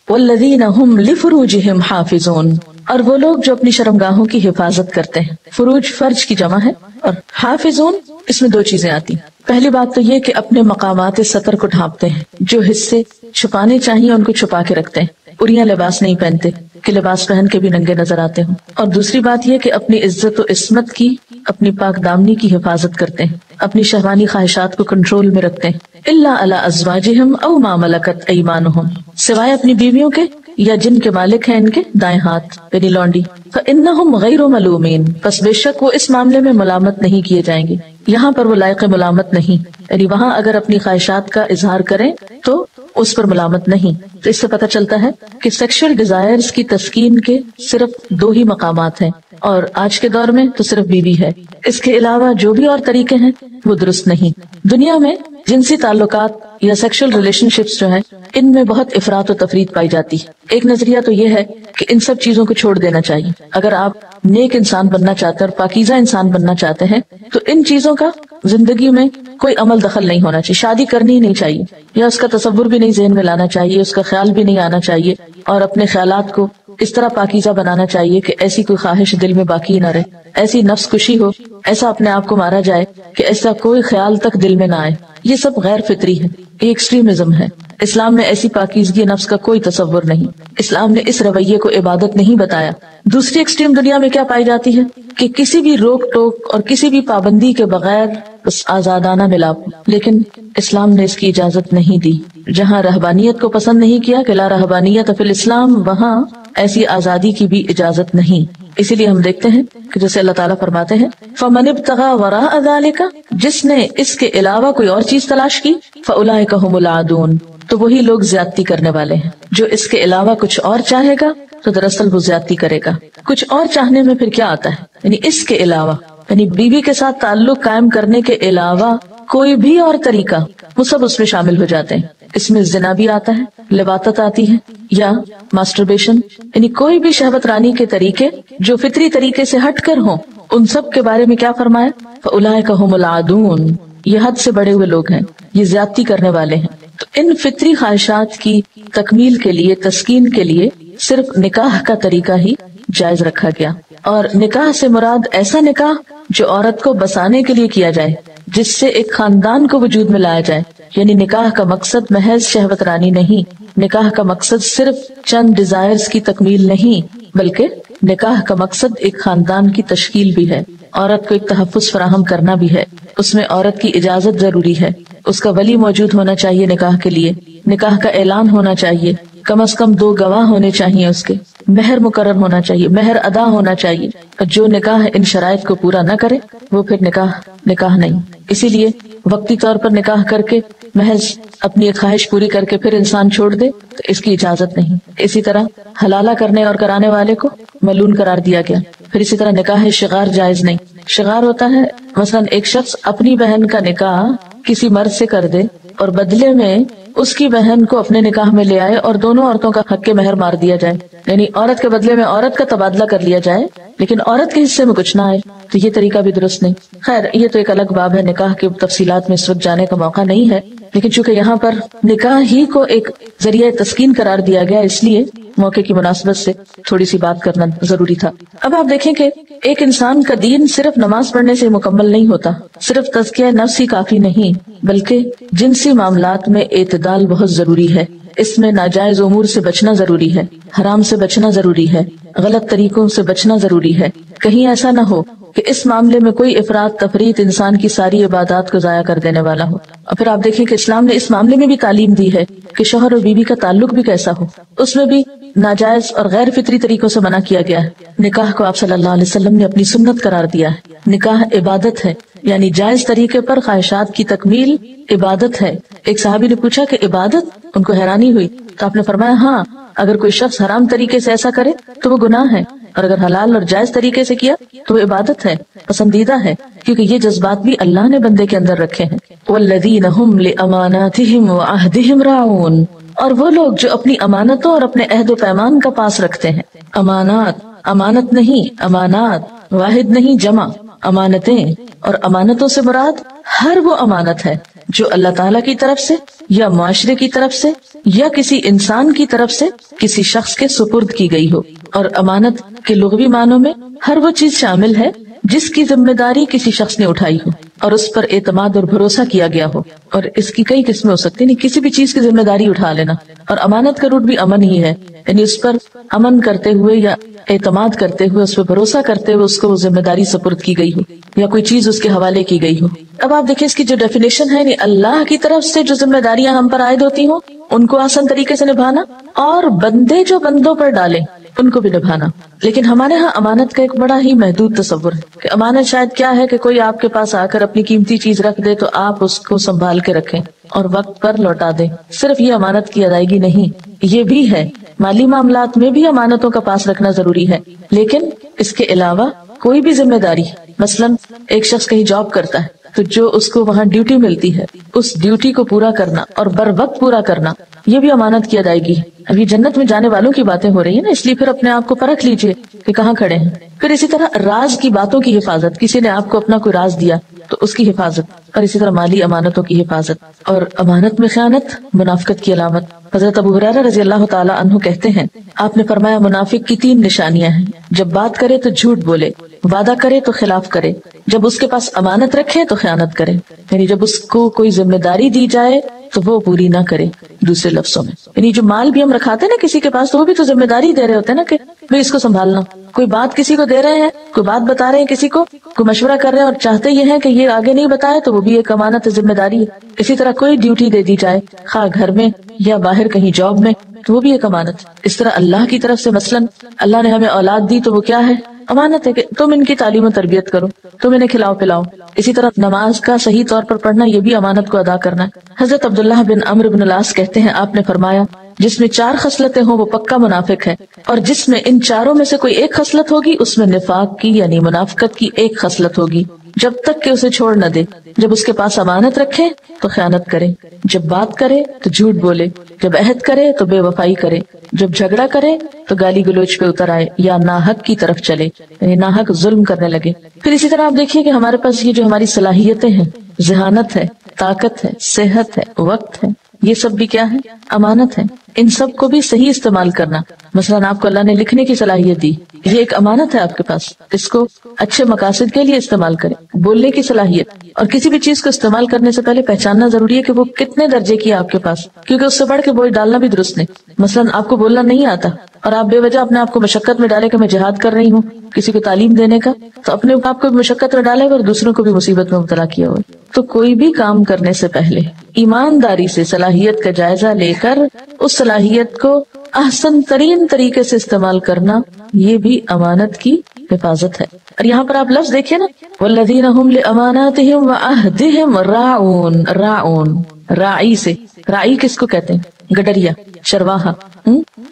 والذین ھم لفروجہم حافظون، اور وہ لوگ جو اپنی شرمگاہوں کی حفاظت کرتے ہیں۔ فروج فرج کی جمع ہے، اور حافظون اس میں دو چیزیں آتی۔ پہلی بات تو یہ کہ اپنے مقامات سطر کو ڈھانپتے ہیں، جو حصے چھپانے چاہیے ان کو چھپا کے رکھتے ہیں، پوریاں لباس نہیں پہنتے کہ لباس پہن کے بھی ننگے نظر آتے ہوں۔ اور دوسری بات یہ کہ اپنی عزت و عصمت کی، اپنی پاک دامنی کی حفاظت کرتے ہیں، اپنی شہوانی خواہشات کو کنٹرول میں رکھتے ہیں۔ الا علی ازواجہم او ما ملکت ایمانہم، سوائے اپنی بیویوں کے یا جن کے مالک ہیں ان کے دائیں ہاتھ، یعنی لونڈی۔ فإنہم غیر ملومین، پس بے شک وہ اس معاملے میں ملامت نہیں کیے جائیں گے۔ یہاں پر وہ لائق ملامت نہیں، یعنی وہاں اگر اپنی خواہشات کا اظہار کریں تو اس پر ملامت نہیں. تو اس سے پتہ چلتا ہے کہ سیکشل ڈیزائرز کی تسکین کے صرف 2 ہی مقامات ہیں، اور آج کے دور میں تو صرف بیوی ہے. اس کے علاوہ جو بھی اور طریقے ہیں وہ درست نہیں. دنیا میں جنسی تعلقات یا سیکشل ریلیشن شپس جو ہیں ان میں بہت افراط و تفریط پائی جاتی ہے. ایک نظریہ تو یہ ہے کہ ان سب چیزوں کو چھوڑ دینا چاہیے. اگر آپ نیک انسان بننا چاہتے ہیں اور پاکیزہ انسان بننا چاہتے ہیں تو ان چیزوں کا زندگی میں کوئی عمل دخل نہیں ہونا چاہیے. شادی کرنی ہی نہیں چاہیے، یا اس کا تصور بھی نہیں ذہن میں لانا چاہیے، اس کا خیال بھی نہیں آنا چاہیے، اور اپنے خیالات کو اس طرح پاکیزہ بنانا چاہیے کہ ایسی کوئی خواہش دل میں باقی نہ رہے، ایسی نفس کشی ہو، ایسا اپنے آپ کو مارا جائے کہ ایسا کوئی خیال تک دل میں نہ آئے. یہ سب غیر فطری ہے، یہ ایکسٹریمزم ہے. اسلام میں ایسی پاکیزگی نفس کا کوئی تصور نہیں. اسلام نے اس رویے کو عبادت نہیں بتایا. دوسری ایکسٹریم دنیا میں کیا پائی جاتی ہے کہ کسی بھی روک ٹوک اور کسی بھی پابندی کے بغیر بس آزادانہ ملاپ. لیکن اسلام نے اس کی اجازت نہیں دی. جہاں رہبانیت کو پسند نہیں کیا کہ لا رہبانیت فی الاسلام، وہاں ایسی آزادی کی بھی اجازت نہیں. اسی لیے ہم دیکھتے ہیں کہ جیسے اللہ تعالیٰ فرماتے ہیں فَمَنِ ابْتَغَىٰ وَرَاءَ ذَلِكَ، جس نے اس کے علاوہ کوئی اور چیز تلاش کی، فَأُولَٰئِكَ هُمُ الْعَادُونَ، تو وہی لوگ زیادتی کرنے والے ہیں. جو اس کے علاوہ کچھ اور چاہے گا تو دراصل وہ زیادتی کرے گا. کچھ اور چاہنے میں پھر کیا آتا ہے، یعنی اس کے علاوہ، یعنی بیوی کے ساتھ تعلق قائم کرنے کے علاوہ کوئی بھی اور طریقہ، وہ سب اس میں شامل ہو جاتے ہیں. اس میں زنا بھی آتا ہے، لواطت آتی ہے، یا ماسٹربیشن، یعنی کوئی بھی شہوت رانی کے طریقے جو فطری طریقے سے ہٹ کر ہوں. ان سب کے بارے میں کیا فرمایا، فَأُولَٰئِكَ هُمُ الْعَادُونَ، یہ حد سے بڑے ہوئے لوگ ہیں، یہ زیادتی کرنے والے ہیں. تو ان فطری خواہشات کی تکمیل کے لیے، تسکین کے لیے صرف نکاح کا طریقہ ہی جائز رکھا گیا. اور نکاح سے مراد ایسا نکاح جو عورت کو بسانے کے لیے کیا جائے، جس سے ایک خاندان کو وجود میں لایا جائے. یعنی نکاح کا مقصد محض شہوت رانی نہیں، نکاح کا مقصد صرف چند ڈیزائرز کی تکمیل نہیں، بلکہ نکاح کا مقصد ایک خاندان کی تشکیل بھی ہے. عورت کو ایک تحفظ فراہم کرنا بھی ہے. اس میں عورت کی اجازت ضروری ہے، اس کا ولی موجود ہونا چاہیے نکاح کے لیے، نکاح کا اعلان ہونا چاہیے، کم از کم 2 گواہ ہونے چاہیے، اس کے مہر مقرر ہونا چاہیے، مہر ادا ہونا چاہیے. جو نکاح ان شرائط کو پورا نہ کرے وہ پھر نکاح نہیں. اسی لیے وقتی طور پر نکاح کر کے محض اپنی ایک خواہش پوری کر کے پھر انسان چھوڑ دے تو اس کی اجازت نہیں. اسی طرح حلالہ کرنے اور کرانے والے کو ملعون قرار دیا گیا. پھر اسی طرح نکاح شغار جائز نہیں. شغار ہوتا ہے مثلا ایک شخص اپنی بہن کا نکاح کسی مرد سے کر دے اور بدلے میں اس کی بہن کو اپنے نکاح میں لے آئے اور دونوں عورتوں کا حق کے مہر مار دیا جائے، یعنی عورت کے بدلے میں عورت کا تبادلہ کر لیا جائے لیکن عورت کے حصے میں کچھ نہ آئے. تو یہ طریقہ بھی درست نہیں. خیر یہ تو ایک الگ باب ہے، نکاح کی تفصیلات میں اس وقت جانے کا موقع نہیں ہے. لیکن چونکہ یہاں پر نکاح ہی کو ایک ذریعہ تسکین قرار دیا گیا، اس لیے موقع کی مناسبت سے تھوڑی سی بات کرنا ضروری تھا. اب آپ دیکھیں کہ ایک انسان کا دین صرف نماز پڑھنے سے مکمل نہیں ہوتا، صرف تزکیہ نفس ہی کافی نہیں، بلکہ جنسی معاملات میں اعتدال بہت ضروری ہے. اس میں ناجائز امور سے بچنا ضروری ہے، حرام سے بچنا ضروری ہے، غلط طریقوں سے بچنا ضروری ہے. کہیں ایسا نہ ہو کہ اس معاملے میں کوئی افراط تفریط انسان کی ساری عبادات کو ضائع کر دینے والا ہو. اور پھر آپ دیکھیں کہ اسلام نے اس معاملے میں بھی تعلیم دی ہے کہ شوہر اور بیوی کا تعلق بھی کیسا ہو. اس میں بھی ناجائز اور غیر فطری طریقوں سے منع کیا گیا ہے. نکاح کو آپ صلی اللہ علیہ وسلم نے اپنی سنت قرار دیا ہے. نکاح عبادت ہے، یعنی جائز طریقے پر خواہشات کی تکمیل عبادت ہے. ایک صحابی نے پوچھا کہ عبادت؟ ان کو حیرانی ہوئی تو آپ نے فرمایا ہاں، اگر کوئی شخص حرام طریقے سے ایسا کرے تو وہ گناہ ہے، اور اگر حلال اور جائز طریقے سے کیا تو وہ عبادت ہے، پسندیدہ ہے، کیونکہ یہ جذبات بھی اللہ نے بندے کے اندر رکھے ہیں. وَالَّذِينَ هُمْ لِأَمَانَاتِهِمْ وَعَهْدِهِمْ رَاعُونَ، اور وہ لوگ جو اپنی امانتوں اور اپنے عہد و پیمان کا پاس رکھتے ہیں. امانات، امانت نہیں امانات، واحد نہیں جمع، امانتیں. اور امانتوں سے مراد ہر وہ امانت ہے جو اللہ تعالیٰ کی طرف سے یا معاشرے کی طرف سے یا کسی انسان کی طرف سے کسی شخص کے سپرد کی گئی ہو. اور امانت کے لغوی معنوں میں ہر وہ چیز شامل ہے جس کی ذمہ داری کسی شخص نے اٹھائی ہو اور اس پر اعتماد اور بھروسہ کیا گیا ہو. اور اس کی کئی قسمیں ہو سکتی ہیں، کسی بھی چیز کی ذمہ داری اٹھا لینا. اور امانت کا روٹ بھی امن ہی ہے، یعنی اس پر امن کرتے ہوئے یا اعتماد کرتے ہوئے، اس پر بھروسہ کرتے ہوئے اس کو وہ ذمہ داری سپرد کی گئی ہو یا کوئی چیز اس کے حوالے کی گئی ہو. اب آپ دیکھیں اس کی جو ڈیفینیشن ہے، یعنی اللہ کی طرف سے جو ذمہ داریاں ہم پر عائد ہوتی ہوں ان کو آسان طریقے سے نبھانا، اور بندے جو بندوں پر ڈالیں ان کو بھی نبھانا. لیکن ہمارے ہاں امانت کا ایک بڑا ہی محدود تصور ہے کہ امانت شاید کیا ہے کہ کوئی آپ کے پاس آ کر اپنی قیمتی چیز رکھ دے تو آپ اس کو سنبھال کے رکھیں اور وقت پر لوٹا دیں۔ صرف یہ امانت کی ادائیگی نہیں، یہ بھی ہے مالی معاملات میں بھی امانتوں کا پاس رکھنا ضروری ہے، لیکن اس کے علاوہ کوئی بھی ذمہ داری، مثلاً ایک شخص کہیں جاب کرتا ہے تو جو اس کو وہاں ڈیوٹی ملتی ہے اس ڈیوٹی کو پورا کرنا اور بر وقت پورا کرنا، یہ بھی امانت کی ادائیگی ہے۔ اب یہ جنت میں جانے والوں کی باتیں ہو رہی ہیں نا، اس لیے پھر اپنے آپ کو پرکھ لیجئے کہ کہاں کھڑے ہیں۔ پھر اسی طرح راز کی باتوں کی حفاظت، کسی نے آپ کو اپنا کوئی راز دیا تو اس کی حفاظت، اور اسی طرح مالی امانتوں کی حفاظت، اور امانت میں خیانت منافقت کی علامت۔ حضرت ابو ہریرہ رضی اللہ تعالی عنہ کہتے ہیں آپ نے فرمایا منافق کی 3 نشانیاں ہیں، جب بات کرے تو جھوٹ بولے، وعدہ کرے تو خلاف کرے، جب اس کے پاس امانت رکھے تو خیانت کرے، یعنی جب اس کو کوئی ذمہ داری دی جائے تو وہ پوری نہ کرے۔ دوسرے لفظوں میں یعنی جو مال بھی ہم رکھاتے ہیں نا کسی کے پاس، تو وہ بھی تو ذمہ داری دے رہے ہوتے ہیں نا کہ بھئی اس کو سنبھالنا۔ کوئی بات کسی کو دے رہے ہیں، کوئی بات بتا رہے ہیں کسی کو، کوئی مشورہ کر رہے ہیں اور چاہتے یہ ہیں کہ یہ آگے نہیں بتائے، تو وہ بھی ایک امانت ذمہ داری ہے۔ اسی طرح کوئی ڈیوٹی دے دی جائے، خواہ گھر میں یا باہر کہیں جاب میں، تو وہ بھی ایک امانت۔ اس طرح اللہ کی طرف سے مثلاً اللہ نے ہمیں اولاد دی تو وہ کیا ہے؟ امانت ہے کہ تم ان کی تعلیم و تربیت کرو، تم انہیں کھلاؤ پلاؤ۔ اسی طرح نماز کا صحیح طور پر پڑھنا، یہ بھی امانت کو ادا کرنا ہے۔ حضرت عبداللہ بن عمرو بن العاص کہتے ہیں آپ نے فرمایا جس میں 4 خصلتیں ہوں وہ پکا منافق ہے، اور جس میں ان چاروں میں سے کوئی ایک خصلت ہوگی اس میں نفاق کی یعنی منافقت کی ایک خصلت ہوگی، جب تک کہ اسے چھوڑ نہ دے۔ جب اس کے پاس امانت رکھے تو خیانت کرے، جب بات کرے تو جھوٹ بولے، جب عہد کرے تو بے وفائی کرے، جب جھگڑا کرے تو گالی گلوچ پہ اتر آئے یا ناحق کی طرف چلے، یعنی ناحق ظلم کرنے لگے۔ پھر اسی طرح آپ دیکھیے کہ ہمارے پاس یہ جو ہماری صلاحیتیں ہیں، ذہانت ہے، طاقت ہے، صحت ہے، وقت ہے، یہ سب بھی کیا ہے؟ امانت ہے۔ ان سب کو بھی صحیح استعمال کرنا۔ مثلا آپ کو اللہ نے لکھنے کی صلاحیت دی، یہ ایک امانت ہے آپ کے پاس، اس کو اچھے مقاصد کے لیے استعمال کریں۔ بولنے کی صلاحیت، اور کسی بھی چیز کو استعمال کرنے سے پہلے پہچاننا ضروری ہے کہ وہ کتنے درجے کی ہے آپ کے پاس، کیونکہ اس سے بڑھ کے بوجھ ڈالنا بھی درست نہیں۔ مثلا آپ کو بولنا نہیں آتا اور آپ بے وجہ اپنے آپ کو مشقت میں ڈالے کہ میں جہاد کر رہی ہوں کسی کو تعلیم دینے کا، تو اپنے آپ کو بھی مشقت میں ڈالے اور دوسروں کو بھی مصیبت میں مبتلا کیا ہوا۔ تو کوئی بھی کام کرنے سے پہلے ایمانداری سے صلاحیت کا جائزہ لے کر اس صلاحیت کو احسن ترین طریقے سے استعمال کرنا، یہ بھی امانت کی حفاظت ہے۔ اور یہاں پر آپ لفظ دیکھیں نا، والذین هم لاماناتهم وعہدهم راعون، راعون راعی سے، راعی کس کو کہتے ہیں؟ گڈریا، چرواہا۔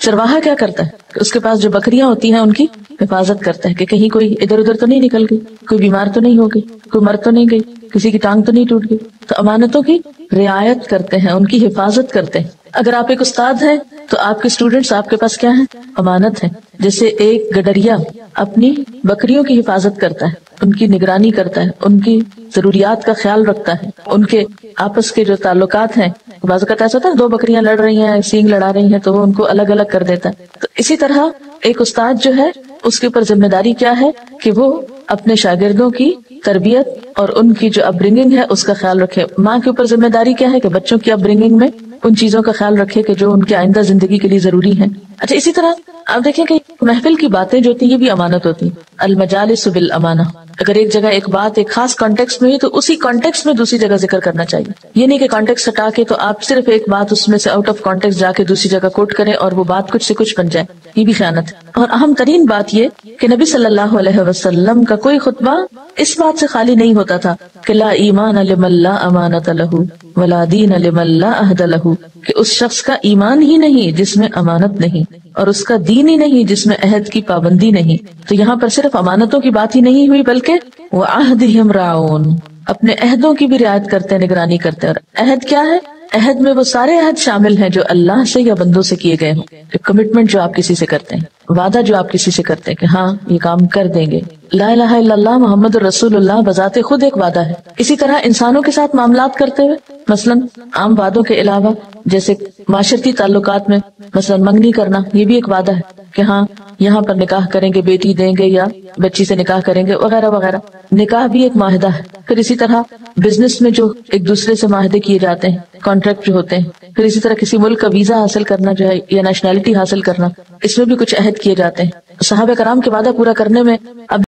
چرواہا کیا کرتا ہے؟ اس کے پاس جو بکریاں ہوتی ہیں ان کی حفاظت کرتا ہے کہ کہیں کوئی ادھر ادھر تو نہیں نکل گئی، کوئی بیمار تو نہیں ہو گئی، کوئی مر تو نہیں گئی، کسی کی ٹانگ تو نہیں ٹوٹ گئی۔ تو امانتوں کی رعایت کرتے ہیں، ان کی حفاظت کرتے ہیں۔ اگر آپ ایک استاد ہیں تو آپ کے اسٹوڈنٹس آپ کے پاس کیا ہیں؟ امانت ہے۔ جیسے ایک گڈریا اپنی بکریوں کی حفاظت کرتا ہے، ان کی نگرانی کرتا ہے، ان کی ضروریات کا خیال رکھتا ہے، ان کے آپس کے جو تعلقات ہیں، بعض اوقات ایسا ہوتا ہے 2 بکریاں لڑ رہی ہیں، سینگ لڑا رہی ہیں، تو وہ ان کو الگ الگ کر دیتا ہے۔ تو اسی طرح ایک استاد جو ہے اس کے اوپر ذمہ داری کیا ہے کہ وہ اپنے شاگردوں کی تربیت اور ان کی جو اپ برنگنگ ہے اس کا خیال رکھے۔ ماں کے اوپر ذمہ داری کیا ہے کہ بچوں کی اپ برنگنگ میں ان چیزوں کا خیال رکھے کہ جو ان کی آئندہ زندگی کے لیے ضروری ہیں۔ اچھا، اسی طرح آپ دیکھیں کہ محفل کی باتیں جو ہوتی ہیں یہ بھی امانت ہوتی ہیں۔ المجالس بالامانہ، اگر ایک جگہ ایک بات ایک خاص کانٹیکسٹ میں ہوئی تو اسی کانٹیکسٹ میں دوسری جگہ ذکر کرنا چاہیے۔ یہ نہیں کہ کانٹیکسٹ ہٹا کے تو آپ صرف ایک بات اس میں سے آؤٹ آف کانٹیکسٹ جا کے دوسری جگہ کوٹ کریں اور وہ بات کچھ سے کچھ بن جائے، یہ بھی خیانت ہے۔ اور اہم ترین بات یہ کہ نبی صلی اللہ علیہ وسلم کا کوئی خطبہ اس بات سے خالی نہیں ہوتا تھا کہ لا ایمان لمن لا امانت لہ ولا دین لمن لا عہد لہ، کہ اس شخص کا ایمان ہی نہیں جس میں امانت نہیں، اور اس کا دین ہی نہیں جس میں عہد کی پابندی نہیں۔ تو یہاں پر صرف امانتوں کی بات ہی نہیں ہوئی بلکہ وعہدہم راعون، اپنے عہدوں کی بھی رعایت کرتے ہیں، نگرانی کرتے ہیں۔ اور عہد کیا ہے؟ عہد میں وہ سارے عہد شامل ہیں جو اللہ سے یا بندوں سے کیے گئے ہوں۔ کمٹمنٹ جو آپ کسی سے کرتے ہیں، وعدہ جو آپ کسی سے کرتے ہیں کہ ہاں یہ کام کر دیں گے۔ لا الہ الا اللہ محمد رسول اللہ بذات خود ایک وعدہ ہے۔ اسی طرح انسانوں کے ساتھ معاملات کرتے ہوئے مثلا عام وعدوں کے علاوہ جیسے معاشرتی تعلقات میں مثلا منگنی کرنا، یہ بھی ایک وعدہ ہے کہ ہاں یہاں پر نکاح کریں گے، بیٹی دیں گے یا بچی سے نکاح کریں گے وغیرہ وغیرہ۔ نکاح بھی ایک معاہدہ ہے۔ پھر اسی طرح بزنس میں جو ایک دوسرے سے معاہدے کیے جاتے ہیں، کانٹریکٹ جو ہوتے ہیں۔ پھر اسی طرح کسی ملک کا ویزا حاصل کرنا جو ہے یا نیشنلٹی حاصل کرنا، اس میں بھی کچھ عہد کیے جاتے ہیں۔ صحابہ کرام کے وعدہ پورا کرنے میں اب